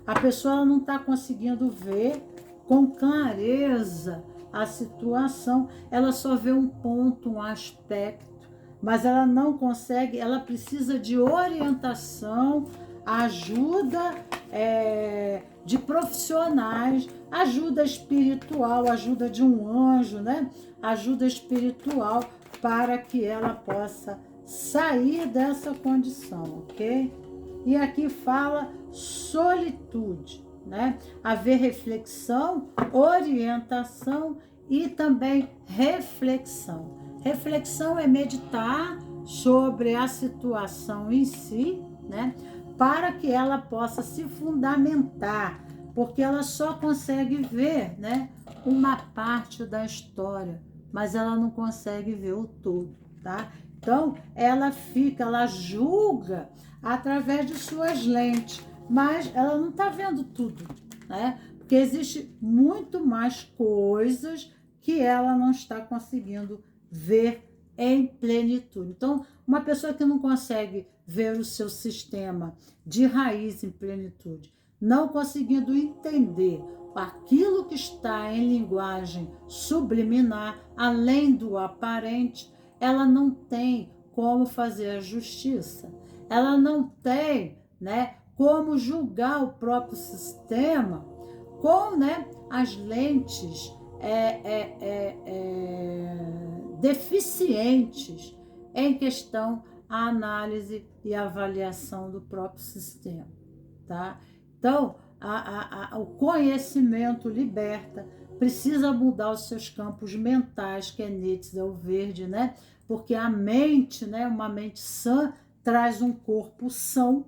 A pessoa não está conseguindo ver com clareza a situação, ela só vê um ponto, um aspecto, mas ela não consegue, ela precisa de orientação, ajuda de profissionais, ajuda espiritual, ajuda de um anjo, né? Ajuda espiritual para que ela possa sair dessa condição, ok? E aqui fala solitude, né? Haver reflexão, orientação e também reflexão. Reflexão é meditar sobre a situação em si, né? Para que ela possa se fundamentar, porque ela só consegue ver, né, uma parte da história, mas ela não consegue ver o todo, tá? Então, ela julga através de suas lentes, mas ela não está vendo tudo, né? Porque existe muito mais coisas que ela não está conseguindo ver em plenitude. Então, uma pessoa que não consegue ver o seu sistema de raiz em plenitude, não conseguindo entender aquilo que está em linguagem subliminar, além do aparente, ela não tem como fazer a justiça. Ela não tem, né, como julgar o próprio sistema com, né, as lentes deficientes em questão à análise e avaliação do próprio sistema, tá? Então, o conhecimento liberta, precisa mudar os seus campos mentais, que é nítida, o verde, né? Porque a mente, né, uma mente sã, traz um corpo são,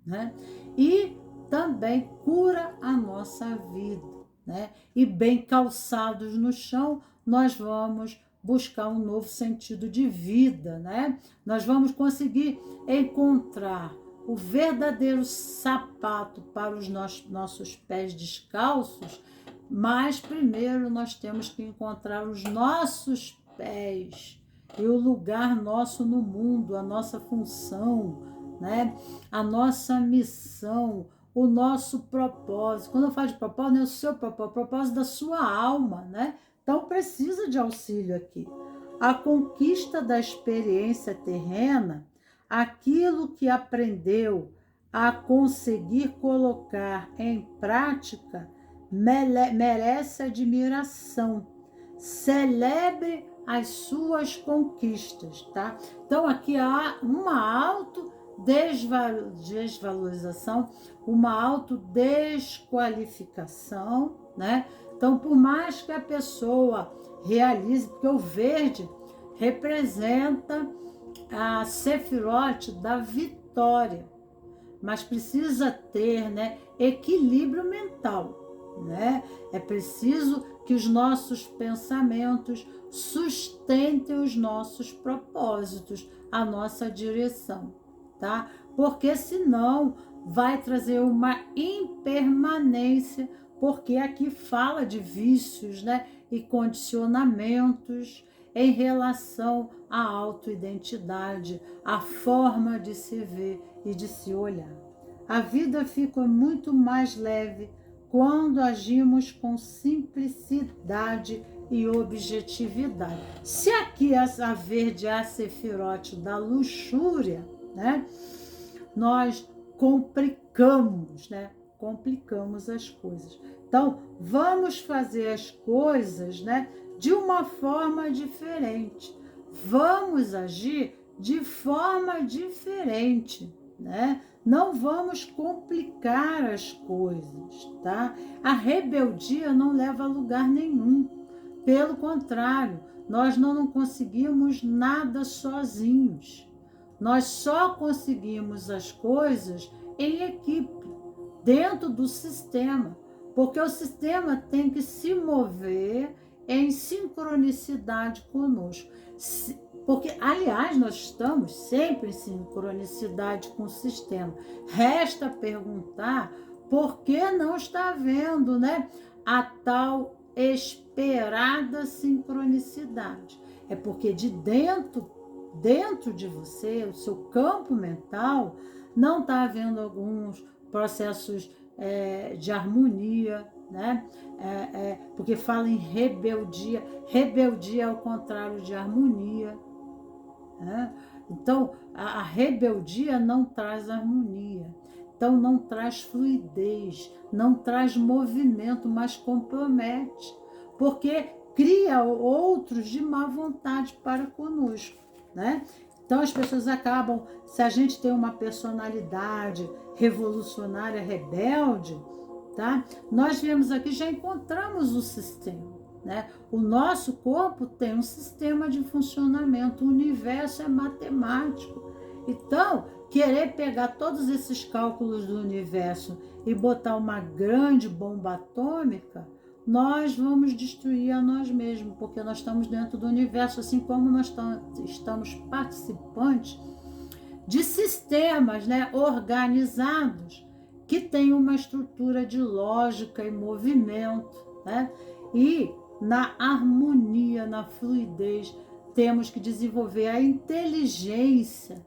né? E também cura a nossa vida, né? E bem calçados no chão, nós vamos buscar um novo sentido de vida, né? Nós vamos conseguir encontrar o verdadeiro sapato para os nossos pés descalços, mas primeiro nós temos que encontrar os nossos pés e o lugar nosso no mundo, a nossa função, né? A nossa missão, o nosso propósito. Quando eu falo de propósito, não é o seu propósito, o propósito da sua alma, né? Então precisa de auxílio aqui. A conquista da experiência terrena, aquilo que aprendeu a conseguir colocar em prática, merece admiração. Celebre as suas conquistas, tá? Então aqui há uma autodesvalorização, uma autodesqualificação, né? Então, por mais que a pessoa realize, porque o verde representa a sefirote da vitória, mas precisa ter, né, equilíbrio mental, né? É preciso que os nossos pensamentos sustentem os nossos propósitos, a nossa direção, tá? Porque senão vai trazer uma impermanência, porque aqui fala de vícios, né, e condicionamentos em relação à autoidentidade, à forma de se ver e de se olhar. A vida fica muito mais leve quando agimos com simplicidade e objetividade. Se aqui a verde é a sefirote da luxúria, né, nós complicamos, né? Complicamos as coisas. Então, vamos fazer as coisas, né, de uma forma diferente. Vamos agir de forma diferente, né? Não vamos complicar as coisas, tá? A rebeldia não leva a lugar nenhum. Pelo contrário, nós não conseguimos nada sozinhos. Nós só conseguimos as coisas em equipe, dentro do sistema, porque o sistema tem que se mover em sincronicidade conosco. Porque, aliás, nós estamos sempre em sincronicidade com o sistema. Resta perguntar por que não está havendo, né, a tal esperada sincronicidade. É porque de dentro de você, o seu campo mental, não está havendo alguns processos de harmonia, né? Porque fala em rebeldia. Rebeldia é o contrário de harmonia, né? Então, a rebeldia não traz harmonia. Então, não traz fluidez, não traz movimento, mas compromete. Porque cria outros de má vontade para conosco, né? Então as pessoas acabam, se a gente tem uma personalidade revolucionária, rebelde, tá? Nós viemos aqui, já encontramos o sistema, né? O nosso corpo tem um sistema de funcionamento, o universo é matemático. Então, querer pegar todos esses cálculos do universo e botar uma grande bomba atômica, nós vamos destruir a nós mesmos, porque nós estamos dentro do universo, assim como nós estamos participantes de sistemas, né, organizados, que têm uma estrutura de lógica e movimento, né? E na harmonia, na fluidez, temos que desenvolver a inteligência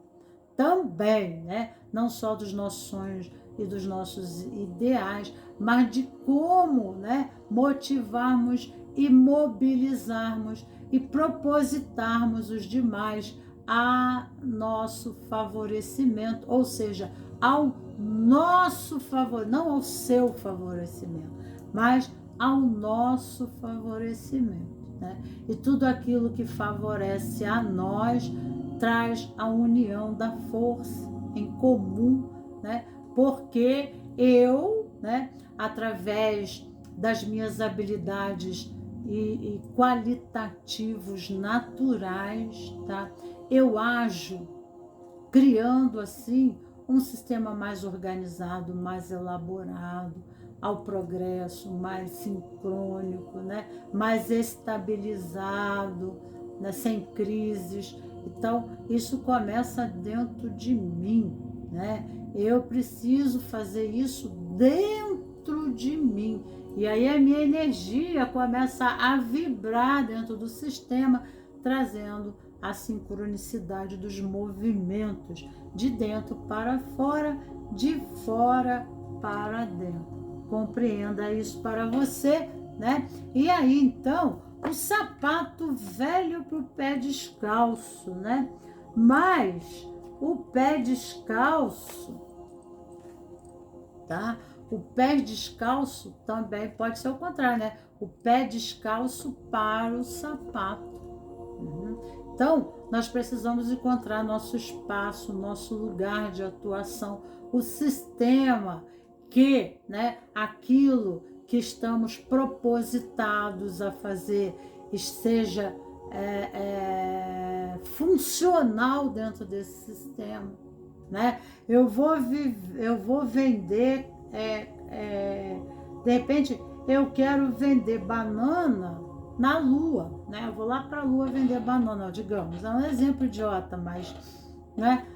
também, né? Não só dos nossos sonhos e dos nossos ideais, mas de como, né, motivarmos e mobilizarmos e propositarmos os demais a nosso favorecimento, ou seja, ao nosso favor, não ao seu favorecimento, mas ao nosso favorecimento, né? E tudo aquilo que favorece a nós traz a união da força em comum, né? Porque eu, né, através das minhas habilidades e qualitativos naturais, tá? Eu ajo criando assim um sistema mais organizado, mais elaborado, ao progresso, mais sincrônico, né? Mais estabilizado, né? Sem crises. Então, isso começa dentro de mim, né? Eu preciso fazer isso dentro de mim. E aí a minha energia começa a vibrar dentro do sistema, trazendo a sincronicidade dos movimentos de dentro para fora, de fora para dentro. Compreenda isso para você, né? E aí, então, o sapato velho para o pé descalço, né? Mas o pé descalço, tá? O pé descalço também pode ser o contrário, né? O pé descalço para o sapato. Então, nós precisamos encontrar nosso espaço, nosso lugar de atuação, o sistema que, né, aquilo que estamos propositados a fazer seja funcional dentro desse sistema, né? Eu vou vender, de repente, eu quero vender banana na Lua, né? Eu vou lá para a Lua vender banana, digamos. É um exemplo idiota, mas, né?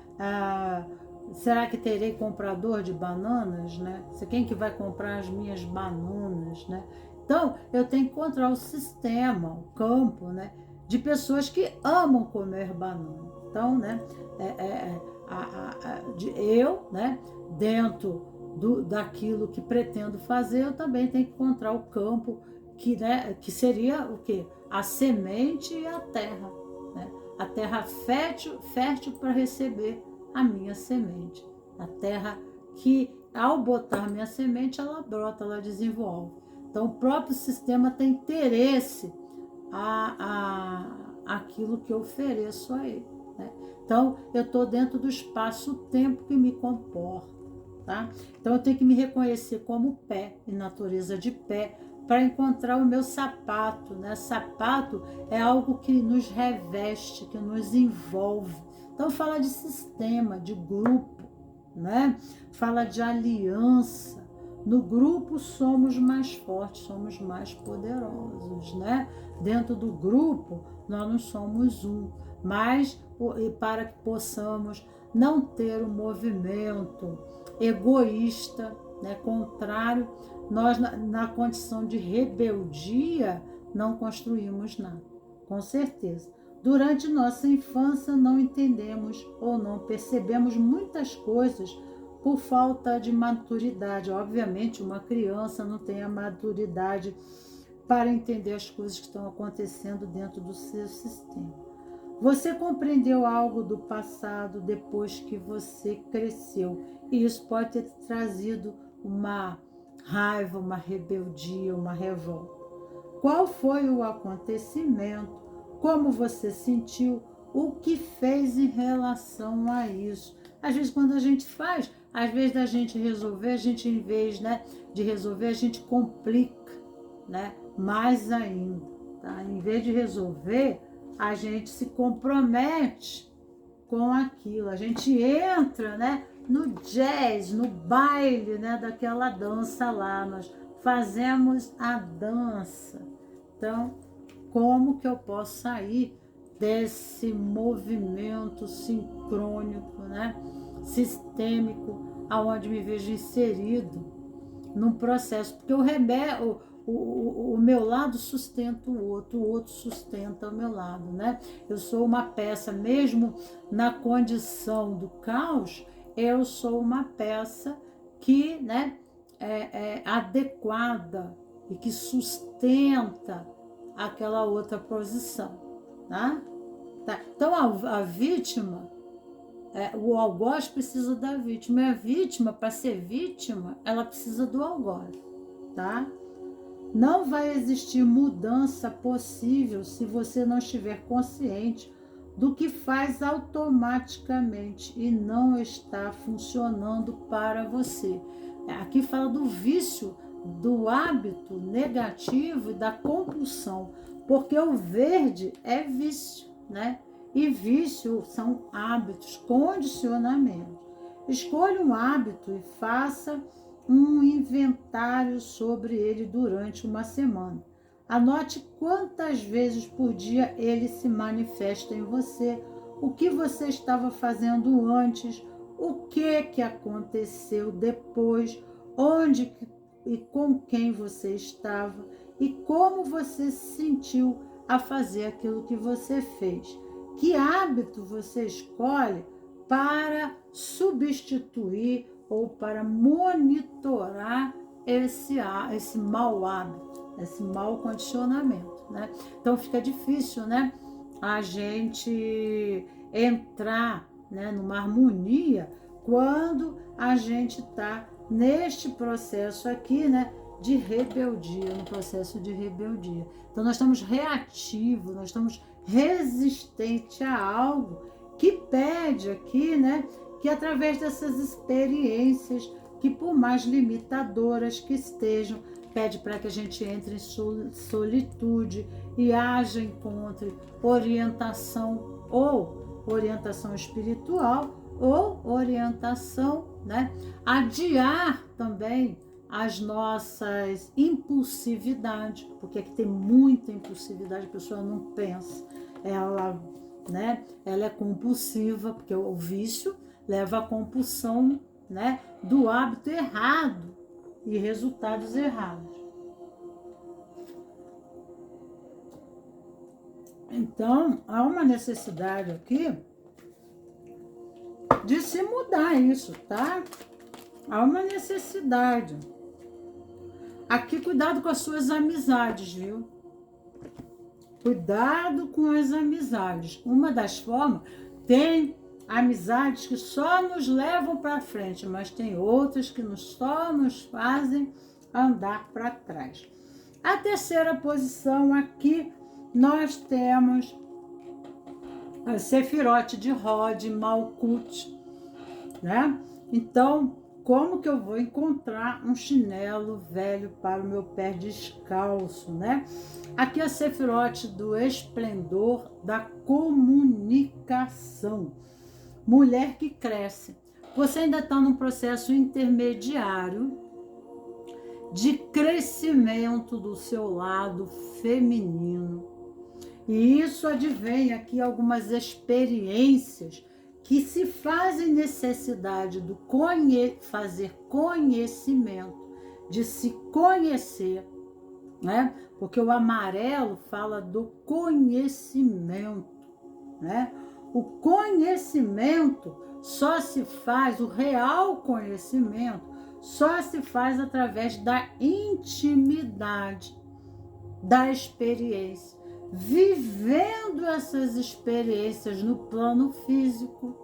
Será que terei comprador de bananas, né? Quem que vai comprar as minhas bananas, né? Então, eu tenho que encontrar o sistema, o campo, né? De pessoas que amam comer banana. Então, né? Eu, né? Dentro daquilo que pretendo fazer, eu também tenho que encontrar o campo que, né, que seria o quê? A semente e a terra, né? A terra fértil para receber a minha semente. A terra que, ao botar minha semente, ela brota, ela desenvolve. Então, o próprio sistema tem interesse aquilo que eu ofereço a ele, né? Então, eu estou dentro do espaço-tempo que me comporta, tá? Então, eu tenho que me reconhecer como pé, em natureza de pé, para encontrar o meu sapato, né? Sapato é algo que nos reveste, que nos envolve. Então fala de sistema, de grupo, né? Fala de aliança. No grupo somos mais fortes, somos mais poderosos, né? Dentro do grupo nós não somos um, mas para que possamos não ter um movimento egoísta, né? Contrário, nós na condição de rebeldia não construímos nada, com certeza. Durante nossa infância não entendemos ou não percebemos muitas coisas por falta de maturidade. Obviamente, uma criança não tem a maturidade para entender as coisas que estão acontecendo dentro do seu sistema. Você compreendeu algo do passado depois que você cresceu, e isso pode ter trazido uma raiva, uma rebeldia, uma revolta. Qual foi o acontecimento? Como você sentiu? O que fez em relação a isso? Às vezes, quando a gente faz, às vezes da gente resolver, a gente, em vez, né, de resolver, a gente complica, né, mais ainda. Tá? Em vez de resolver, a gente se compromete com aquilo. A gente entra, né, no jazz, no baile, né, daquela dança lá. Nós fazemos a dança. Então, como que eu posso sair desse movimento sincrônico, né, sistêmico, aonde me vejo inserido num processo? Porque o meu lado sustenta o outro sustenta o meu lado, né? Eu sou uma peça, mesmo na condição do caos, eu sou uma peça que, né, é adequada e que sustenta aquela outra posição, tá? Então a vítima, o algoz precisa da vítima, e a vítima, para ser vítima, ela precisa do algoz, tá? Não vai existir mudança possível se você não estiver consciente do que faz automaticamente e não está funcionando para você. Aqui fala do vício, do hábito negativo e da compulsão, porque o verde é vício, né? E vício são hábitos, condicionamentos. Escolha um hábito e faça um inventário sobre ele durante uma semana. Anote quantas vezes por dia ele se manifesta em você, o que você estava fazendo antes, o que aconteceu depois, onde e com quem você estava e como você se sentiu a fazer aquilo que você fez. Que hábito você escolhe para substituir ou para monitorar esse mau hábito, esse mau condicionamento, né? Então fica difícil, né, a gente entrar, né, numa harmonia quando a gente está neste processo aqui, né, de rebeldia, no processo de rebeldia. Então nós estamos reativos, nós estamos resistentes a algo que pede aqui, né, que através dessas experiências, que por mais limitadoras que estejam, pede para que a gente entre em solitude e haja, encontre orientação, ou orientação espiritual, ou orientação, né? Adiar também as nossas impulsividades, porque aqui tem muita impulsividade, a pessoa não pensa, ela, né? Ela é compulsiva, porque o vício leva à compulsão, né, do hábito errado e resultados errados. Então, há uma necessidade aqui de se mudar isso, tá? Há uma necessidade. Aqui, cuidado com as suas amizades, viu? Cuidado com as amizades. Uma das formas, tem amizades que só nos levam para frente, mas tem outras que só nos fazem andar para trás. A terceira posição aqui, nós temos a Sefirote de Rod, Malkut, né? Então, como que eu vou encontrar um chinelo velho para o meu pé descalço, né? Aqui a Sefirote do esplendor da comunicação. Mulher que cresce. Você ainda está num processo intermediário de crescimento do seu lado feminino. E isso advém aqui algumas experiências que se fazem necessidade do fazer conhecimento, de se conhecer, né? Porque o amarelo fala do conhecimento, né? O conhecimento só se faz, o real conhecimento só se faz através da intimidade, da experiência, vivendo essas experiências no plano físico.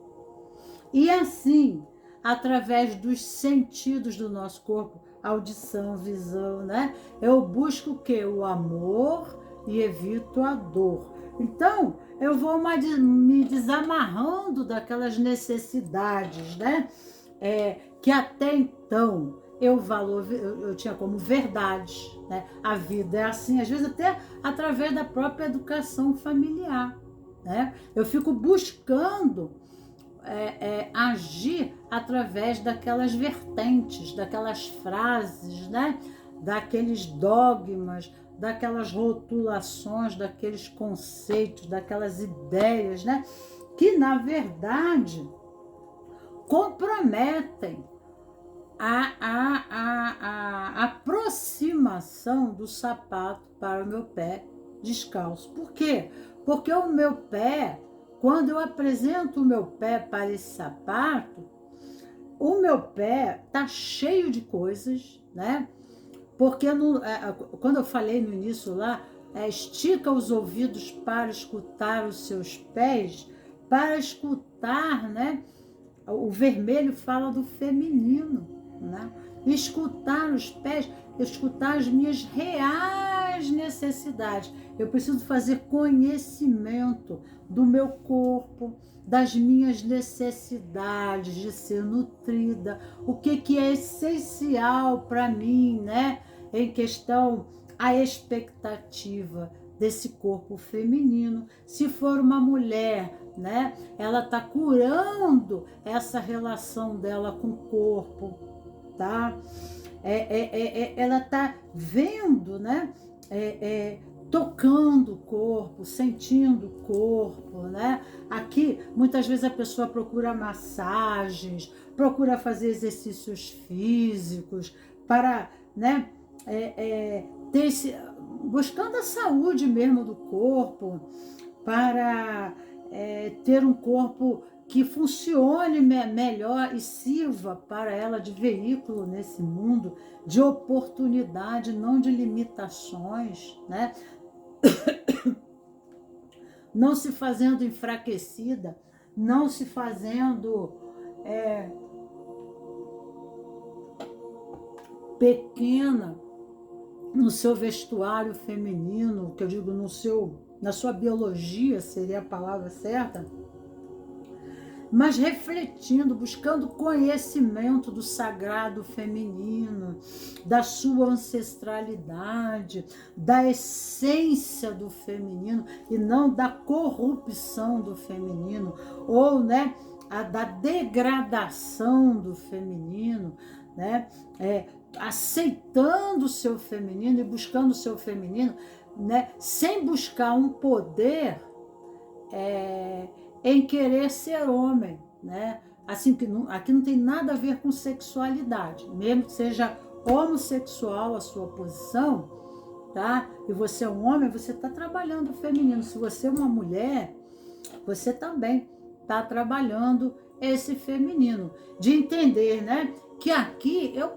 E assim, através dos sentidos do nosso corpo, audição, visão, né? Eu busco o quê? O amor e evito a dor. Então, eu vou me desamarrando daquelas necessidades, né? Que até então eu tinha como verdade, né? A vida é assim, às vezes até através da própria educação familiar, né? Eu fico buscando agir através daquelas vertentes, daquelas frases, né? Daqueles dogmas, daquelas rotulações, daqueles conceitos, daquelas ideias, né? Que, na verdade, comprometem a aproximação do sapato para o meu pé descalço. Por quê? Porque o meu pé, quando eu apresento o meu pé para esse sapato, o meu pé tá cheio de coisas, né? Porque quando eu falei no início lá, estica os ouvidos para escutar os seus pés, para escutar, né? O vermelho fala do feminino, né? escutar os pés, escutar as minhas reais necessidades. Eu preciso fazer conhecimento do meu corpo, das minhas necessidades de ser nutrida, o que é essencial para mim, né? Em questão a expectativa desse corpo feminino. Se for uma mulher, né? Ela está curando essa relação dela com o corpo, tá? Ela está vendo, né? Tocando o corpo, sentindo o corpo, né? Aqui, muitas vezes a pessoa procura massagens, procura fazer exercícios físicos para, né? Ter buscando a saúde mesmo do corpo, para ter um corpo que funcione melhor e sirva para ela de veículo nesse mundo, de oportunidade, não de limitações, né? Não se fazendo enfraquecida, não se fazendo pequena no seu vestuário feminino, que eu digo na sua biologia seria a palavra certa, mas refletindo, buscando conhecimento do sagrado feminino, da sua ancestralidade, da essência do feminino e não da corrupção do feminino, ou, né, da degradação do feminino, né, aceitando o seu feminino e buscando o seu feminino, né, sem buscar um poder em querer ser homem, né? Assim, que aqui não tem nada a ver com sexualidade, mesmo que seja homossexual a sua posição, tá? E você é um homem, você está trabalhando o feminino. Se você é uma mulher, você também está trabalhando esse feminino, de entender, né? Que aqui eu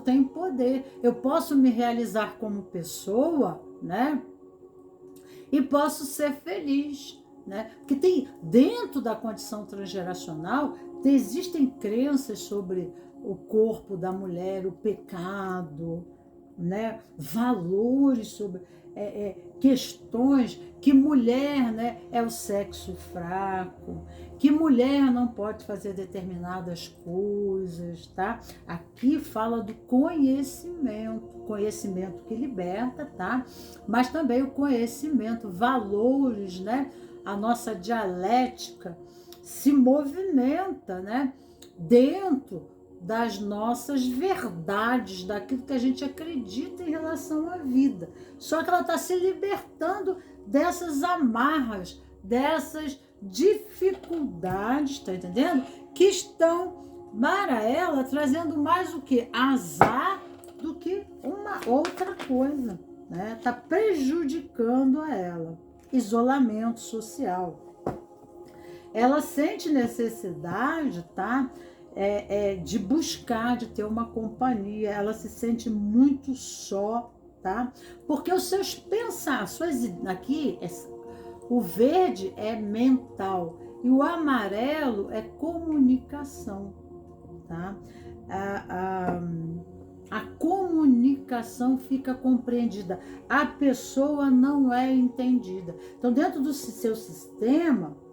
tenho poder, eu posso me realizar como pessoa, né? E posso ser feliz, né? Porque tem, dentro da condição transgeracional, existem crenças sobre o corpo da mulher, o pecado, né? Valores sobre questões que mulher, né, é o sexo fraco, que mulher não pode fazer determinadas coisas, tá? Aqui fala do conhecimento que liberta, tá? Mas também o conhecimento, valores, né? A nossa dialética se movimenta, né? Dentro das nossas verdades, daquilo que a gente acredita em relação à vida. Só que ela está se libertando dessas amarras, dessas dificuldades, tá entendendo? Que estão para ela trazendo mais o que? Azar do que uma outra coisa, né? Tá prejudicando a ela. Isolamento social. Ela sente necessidade, tá? De buscar, de ter uma companhia, ela se sente muito só, tá? Porque os seus pensamentos, aqui, o verde é mental e o amarelo é comunicação, tá? A comunicação fica compreendida, a pessoa não é entendida. Então, dentro do seu sistema,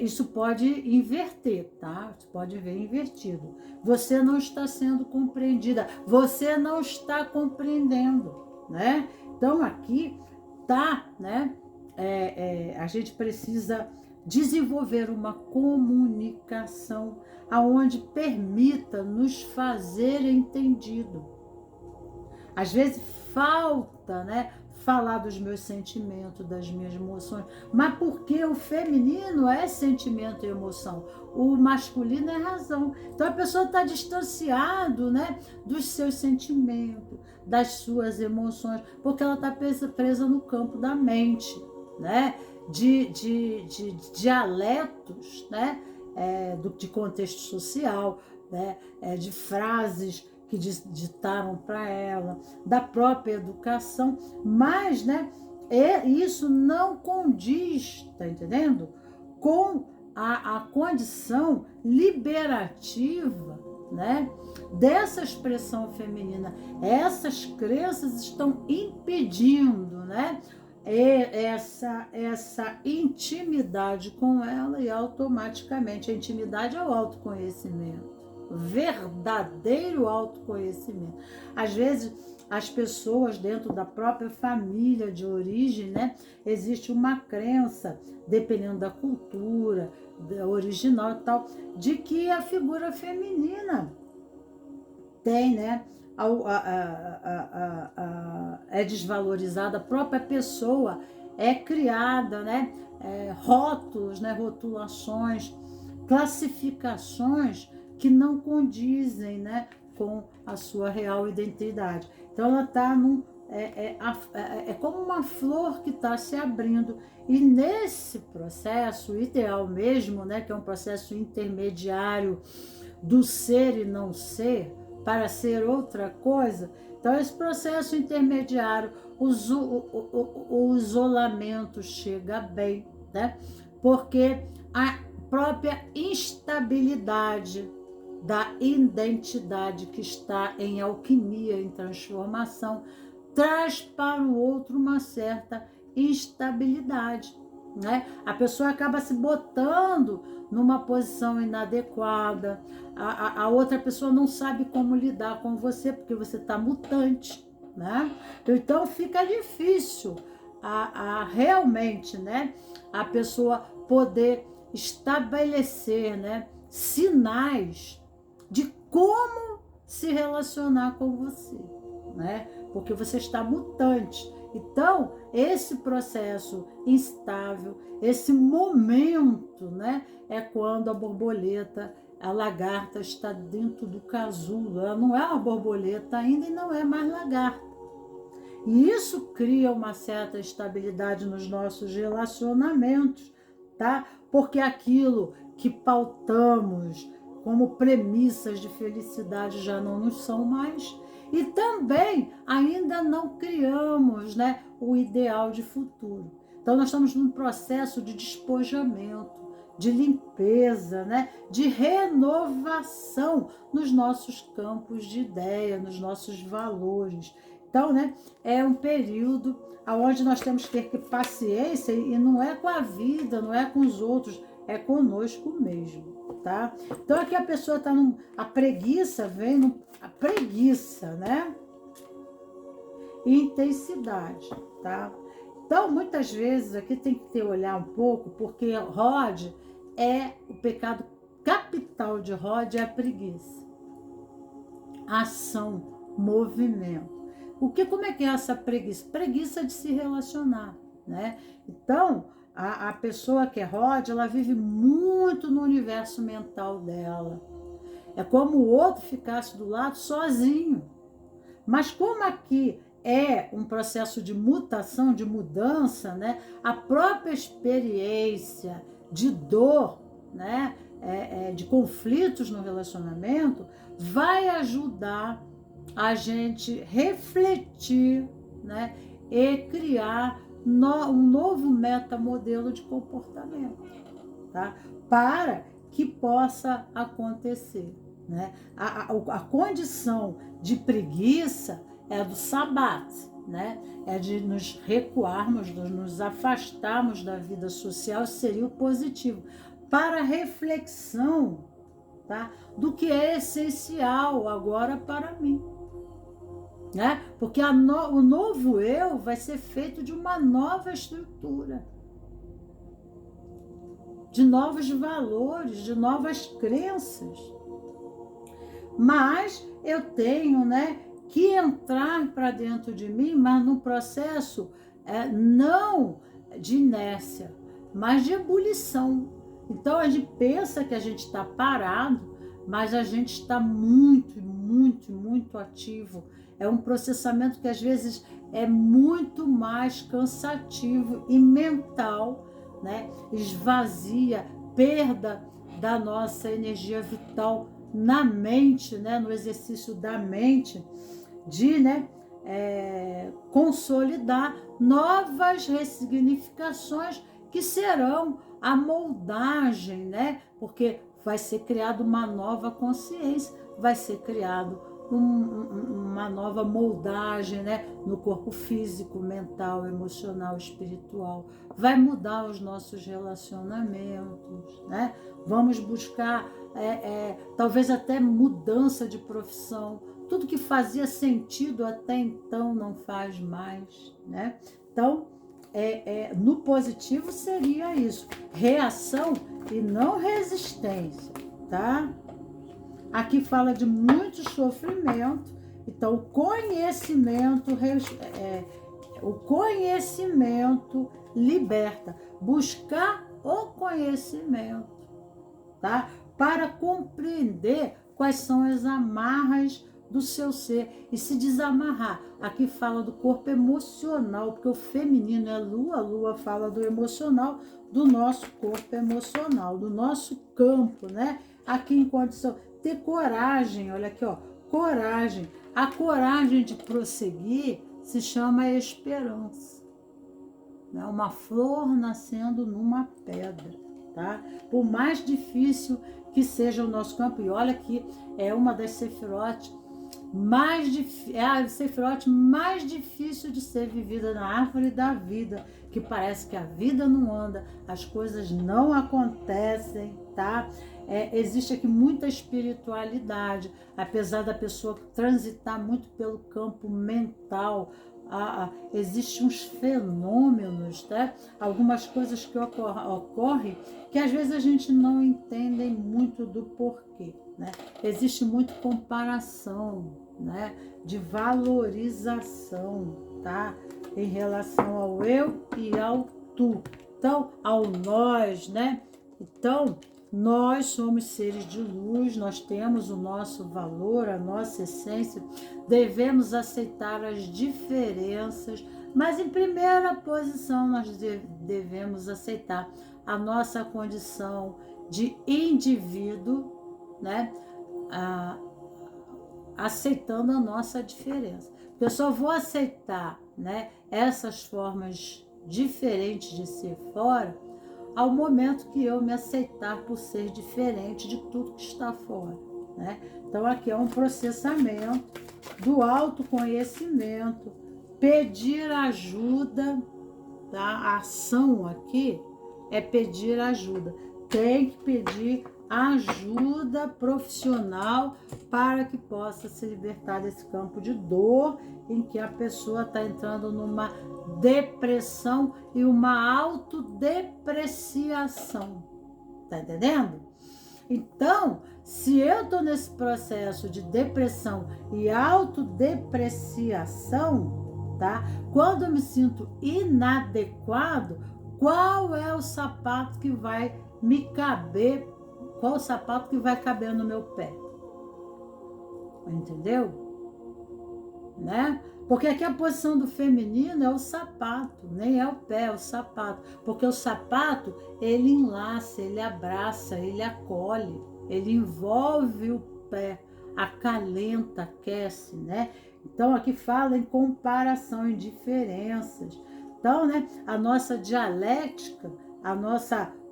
isso pode inverter, tá? Você pode ver invertido. Você não está sendo compreendida, você não está compreendendo, né? Então aqui tá, né? A gente precisa desenvolver uma comunicação aonde permita nos fazer entendido. Às vezes falta, né? Falar dos meus sentimentos, das minhas emoções, mas porque o feminino é sentimento e emoção, o masculino é razão. Então a pessoa está distanciado, né, dos seus sentimentos, das suas emoções, porque ela está presa no campo da mente, né, de dialetos, né, de contexto social, né, de frases que ditaram para ela, da própria educação, mas, né, isso não condiz, tá entendendo? Com a condição liberativa, né, dessa expressão feminina. Essas crenças estão impedindo, né, essa intimidade com ela, e automaticamente a intimidade é o autoconhecimento, verdadeiro autoconhecimento. Às vezes as pessoas dentro da própria família de origem, né, existe uma crença, dependendo da cultura da original e tal, de que a figura feminina tem, né, é desvalorizada, a própria pessoa é criada, né, rótulos, né, rotulações, classificações que não condizem, né, com a sua real identidade. Então ela está é como uma flor que está se abrindo, e nesse processo ideal mesmo, né, que é um processo intermediário do ser e não ser, para ser outra coisa. Então, esse processo intermediário, o isolamento chega bem, né? Porque a própria instabilidade da identidade que está em alquimia, em transformação, traz para o outro uma certa instabilidade, né? A pessoa acaba se botando numa posição inadequada, a outra pessoa não sabe como lidar com você, porque você está mutante, né? Então fica difícil realmente, né, a pessoa poder estabelecer, né, sinais de como se relacionar com você, né? Porque você está mutante. Então, esse processo instável, esse momento, né, é quando a borboleta, a lagarta está dentro do casulo. Ela não é uma borboleta ainda e não é mais lagarta. E isso cria uma certa estabilidade nos nossos relacionamentos, tá? Porque aquilo que pautamos como premissas de felicidade já não nos são mais. E também ainda não criamos, né, o ideal de futuro. Então nós estamos num processo de despojamento, de limpeza, né, de renovação nos nossos campos de ideia, nos nossos valores. Então, né, é um período onde nós temos que ter paciência, e não é com a vida, não é com os outros, é conosco mesmo. Tá? Então aqui a pessoa está a preguiça vem a preguiça, né? E intensidade, tá? Então muitas vezes aqui tem que ter olhar um pouco, porque Rod o pecado capital de Rod é a preguiça. Ação, movimento. Como é que é essa preguiça? Preguiça de se relacionar, né? Então a pessoa que é Rod, ela vive muito no universo mental dela. É como o outro ficasse do lado sozinho. Mas como aqui é um processo de mutação, de mudança, né? A própria experiência de dor, né? De conflitos no relacionamento, vai ajudar a gente refletir, né? E criar um novo metamodelo de comportamento, tá? Para que possa acontecer, né? A condição de preguiça é do sabat, né? É de nos recuarmos, de nos afastarmos da vida social, seria o positivo. Para reflexão, tá? Do que é essencial agora para mim. Né? Porque o novo eu vai ser feito de uma nova estrutura, de novos valores, de novas crenças. Mas eu tenho, né, que entrar para dentro de mim, mas num processo não de inércia, mas de ebulição. Então a gente pensa que a gente está parado, mas a gente está muito, muito, muito ativo. É um processamento que às vezes é muito mais cansativo e mental, né? Esvazia, perda da nossa energia vital na mente, né? No exercício da mente, de, né, consolidar novas ressignificações que serão a moldagem, né? Porque vai ser criada uma nova consciência, vai ser criado uma nova moldagem, né? No corpo físico, mental, emocional, espiritual. Vai mudar os nossos relacionamentos, né? Vamos buscar, talvez até mudança de profissão. Tudo que fazia sentido até então não faz mais, né? Então, no positivo seria isso, reação e não resistência, tá? Aqui fala de muito sofrimento, então o conhecimento liberta, buscar o conhecimento, tá? Para compreender quais são as amarras do seu ser e se desamarrar. Aqui fala do corpo emocional, porque o feminino é a lua fala do emocional, do nosso corpo emocional, do nosso campo, né? Aqui em condição, ter coragem, olha aqui, ó, coragem. A coragem de prosseguir se chama esperança, né? Uma flor nascendo numa pedra, tá? Por mais difícil que seja o nosso campo, e olha que é uma das sefirotes a sefirote mais difícil de ser vivida na árvore da vida, que parece que a vida não anda, as coisas não acontecem, tá? Existe aqui muita espiritualidade, apesar da pessoa transitar muito pelo campo mental. Existem uns fenômenos, né? Algumas coisas que ocorrem que às vezes a gente não entende muito do porquê, né? Existe muito comparação, né? De valorização, tá? Em relação ao eu e ao tu. Então, ao nós, né? Então, nós somos seres de luz, nós temos o nosso valor, a nossa essência, devemos aceitar as diferenças, mas em primeira posição nós devemos aceitar a nossa condição de indivíduo, né? Aceitando a nossa diferença. Eu só vou aceitar, né, essas formas diferentes de ser fora ao momento que eu me aceitar por ser diferente de tudo que está fora, né? Então aqui é um processamento do autoconhecimento, pedir ajuda, tá? A ação aqui é pedir ajuda. Tem que pedir ajuda profissional para que possa se libertar desse campo de dor em que a pessoa está entrando numa depressão e uma autodepreciação. Tá entendendo? Então, se eu estou nesse processo de depressão e autodepreciação, tá? Quando eu me sinto inadequado, qual é o sapato que vai me caber? Qual o sapato que vai caber no meu pé? Entendeu? Né? Porque aqui a posição do feminino é o sapato, nem é o pé, é o sapato. Porque o sapato, ele enlaça, ele abraça, ele acolhe, ele envolve o pé, acalenta, aquece, né? Então aqui fala em comparação, em diferenças. Então, né, a nossa dialética,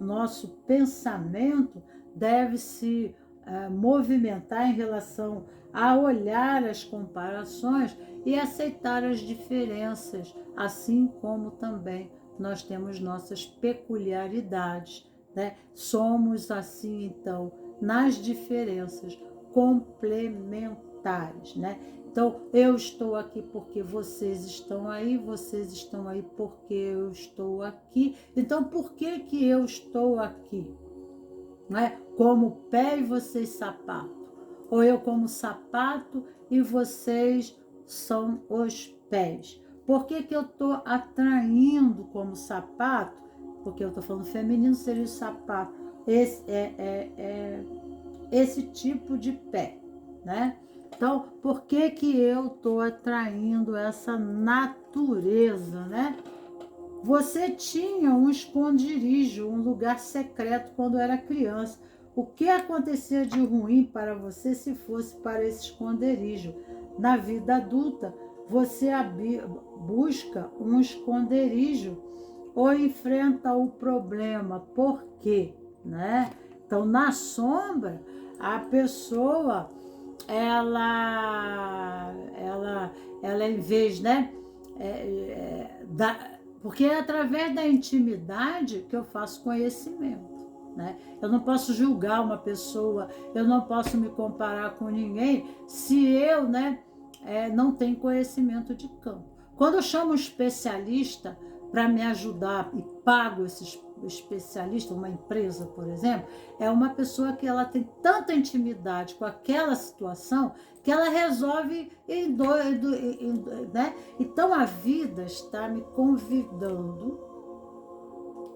nosso pensamento deve se movimentar em relação a olhar as comparações e aceitar as diferenças, assim como também nós temos nossas peculiaridades, né? Somos assim, então, nas diferenças complementares, né? Então, eu estou aqui porque vocês estão aí porque eu estou aqui. Então, por que que eu estou aqui? Né? Como pé e vocês sapato. Ou eu como sapato e vocês são os pés. Por que que eu estou atraindo como sapato? Porque eu estou falando feminino, seria o sapato. Esse tipo de pé, né? Então, por que que eu estou atraindo essa natureza, né? Você tinha um esconderijo, um lugar secreto quando era criança. O que acontecia de ruim para você se fosse para esse esconderijo? Na vida adulta, você busca um esconderijo ou enfrenta o problema. Por quê? Né? Então, na sombra, a pessoa ela em vez, né, porque é através da intimidade que eu faço conhecimento, né? Eu não posso julgar uma pessoa, eu não posso me comparar com ninguém se eu, né, não tenho conhecimento de campo. Quando eu chamo um especialista para me ajudar e pago esse especialista, uma empresa, por exemplo, é uma pessoa que ela tem tanta intimidade com aquela situação que ela resolve né? Então a vida está me convidando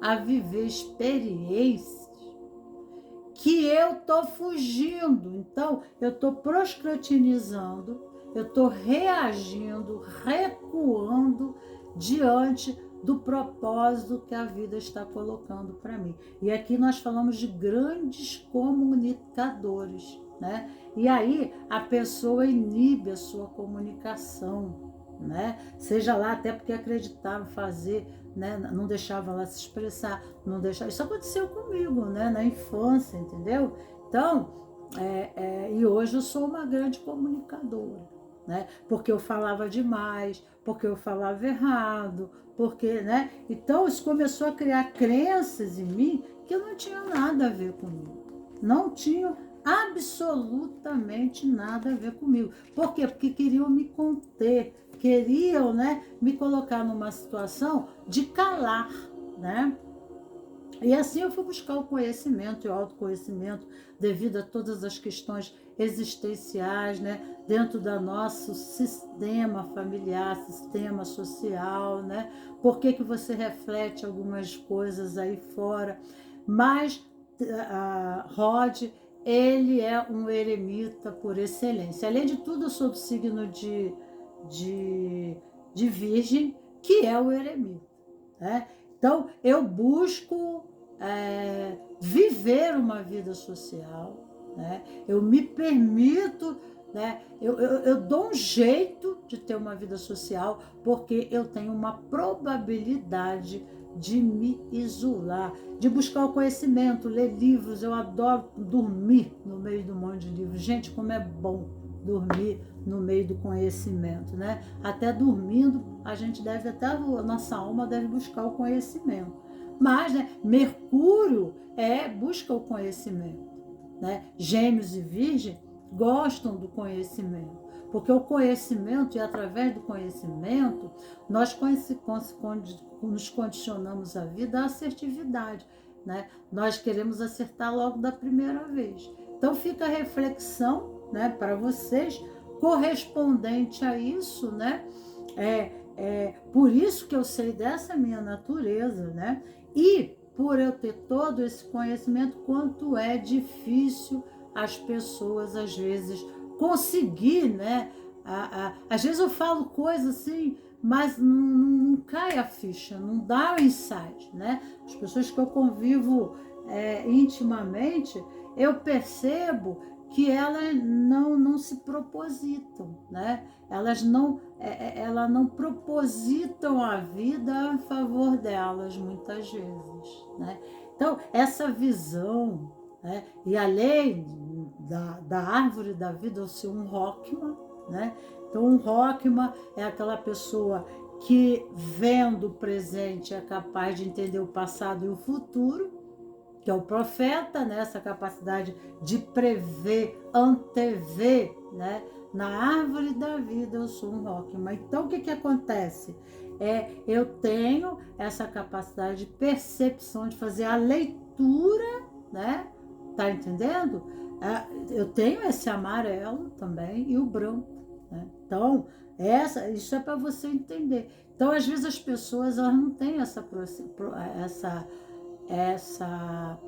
a viver experiências que eu estou fugindo. Então eu estou procrastinizando, eu estou reagindo, recuando diante do propósito que a vida está colocando para mim. E aqui nós falamos de grandes comunicadores, né? E aí a pessoa inibe a sua comunicação, né? Seja lá até porque acreditava fazer, né? Não deixava ela se expressar, não deixava. Isso aconteceu comigo, né? Na infância, entendeu? Então, e hoje eu sou uma grande comunicadora, né? Porque eu falava demais, porque eu falava errado, porque, né? Então isso começou a criar crenças em mim que não tinham nada a ver comigo. Não tinham absolutamente nada a ver comigo. Por quê? Porque queriam me conter, queriam, né, me colocar numa situação de calar, né? E assim eu fui buscar o conhecimento e o autoconhecimento devido a todas as questões existenciais, né, dentro do nosso sistema familiar, sistema social, né? Por que que você reflete algumas coisas aí fora? Mas Rod, ele é um eremita por excelência. Além de tudo, eu sou do signo de, de Virgem, que é o eremita, né? Então, eu busco viver uma vida social, né? Eu me permito, né? Eu dou um jeito de ter uma vida social, porque eu tenho uma probabilidade de me isolar, de buscar o conhecimento, ler livros. Eu adoro dormir no meio de um monte de livros. Gente, como é bom dormir no meio do conhecimento, né? Até dormindo, a gente deve, até a nossa alma deve buscar o conhecimento. Mas, né, Mercúrio busca o conhecimento, né? Gêmeos e Virgem gostam do conhecimento, porque o conhecimento, e através do conhecimento, nós nos condicionamos a vida à assertividade, né? Nós queremos acertar logo da primeira vez. Então fica a reflexão, né, para vocês, correspondente a isso, né? Por isso que eu sei dessa minha natureza, né? E por eu ter todo esse conhecimento, quanto é difícil as pessoas, às vezes, conseguir, né? Às vezes eu falo coisas assim, mas não cai a ficha, não dá o insight, né? As pessoas que eu convivo intimamente, eu percebo que elas não se propositam, né? Elas não propositam a vida a favor delas, muitas vezes, né? Então, essa visão, né? E a lei da árvore da vida, eu sou um Rockman, né? Então, um Rockman é aquela pessoa que, vendo o presente, é capaz de entender o passado e o futuro, que é o profeta, né? Essa capacidade de prever, antever, né? Na árvore da vida eu sou um Rockman. Então o que acontece? Eu tenho essa capacidade de percepção, de fazer a leitura, né? Tá entendendo? Eu tenho esse amarelo também e o branco, né? Então, isso é para você entender. Então, às vezes as pessoas elas não têm essa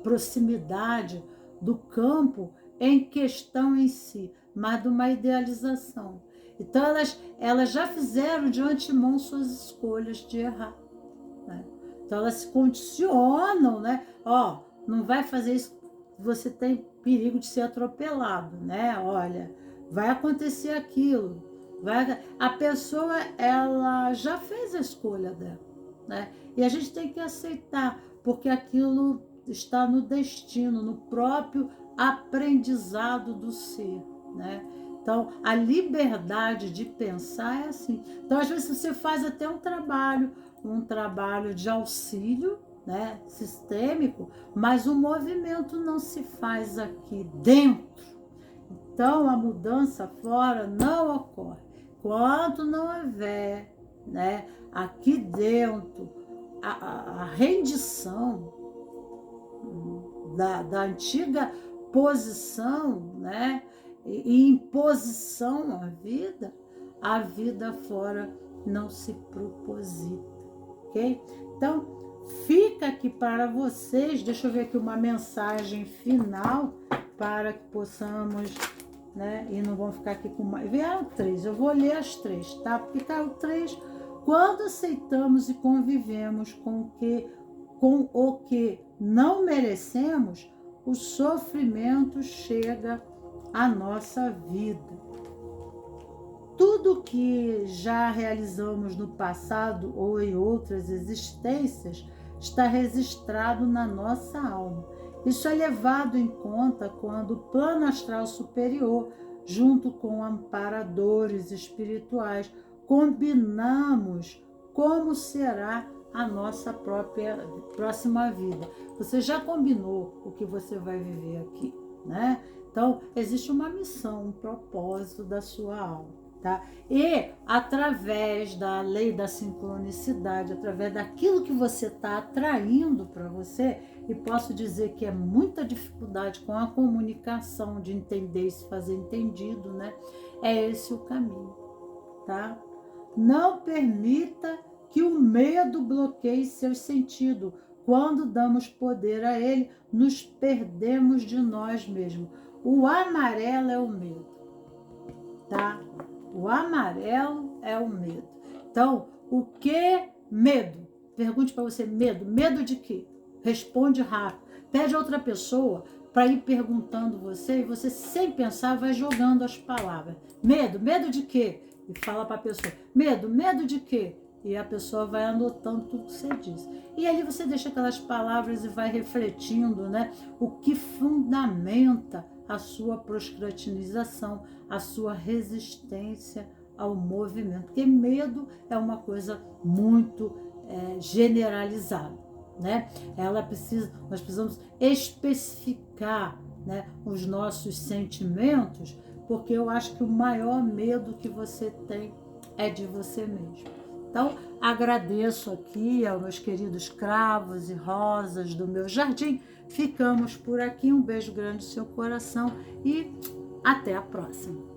proximidade do campo em questão em si, mas de uma idealização. Então elas já fizeram de antemão suas escolhas de errar, né? Então elas se condicionam, né? Não vai fazer isso, você tem perigo de ser atropelado, né? Olha, vai acontecer aquilo. A pessoa ela já fez a escolha dela, né? E a gente tem que aceitar, porque aquilo está no destino, no próprio aprendizado do ser, né? Então, a liberdade de pensar é assim. Então, às vezes, você faz até um trabalho de auxílio, né, sistêmico, mas o movimento não se faz aqui dentro. Então, a mudança fora não ocorre. Quando não houver, né, aqui dentro a rendição da antiga posição, né, e imposição à vida fora não se proposita, ok? Então, fica aqui para vocês, deixa eu ver aqui uma mensagem final para que possamos, né, e não vão ficar aqui com mais. Vieram 3, eu vou ler as 3, tá? Porque caiu 3. Quando aceitamos e convivemos com o que não merecemos, o sofrimento chega à nossa vida. Tudo que já realizamos no passado ou em outras existências está registrado na nossa alma. Isso é levado em conta quando o plano astral superior, junto com amparadores espirituais, combinamos como será a nossa próxima vida. Você já combinou o que você vai viver aqui, né? Então, existe uma missão, um propósito da sua alma. Tá? E através da lei da sincronicidade, através daquilo que você está atraindo para você, e posso dizer que é muita dificuldade com a comunicação, de entender e se fazer entendido, né? É esse o caminho, tá? Não permita que o medo bloqueie seus sentidos. Quando damos poder a ele, nos perdemos de nós mesmos. O amarelo é o medo, tá? O amarelo é o medo. Então, o que medo? Pergunte para você, medo. Medo de quê? Responde rápido. Pede a outra pessoa para ir perguntando você e você, sem pensar, vai jogando as palavras. Medo, medo de quê? E fala para a pessoa, medo, medo de quê? E a pessoa vai anotando tudo que você diz. E ali você deixa aquelas palavras e vai refletindo, né? O que fundamenta a sua procrastinação, a sua resistência ao movimento. Porque medo é uma coisa muito generalizada, né? Nós precisamos especificar, né, os nossos sentimentos, porque eu acho que o maior medo que você tem é de você mesmo. Então, agradeço aqui aos meus queridos cravos e rosas do meu jardim. Ficamos por aqui. Um beijo grande no seu coração e até a próxima.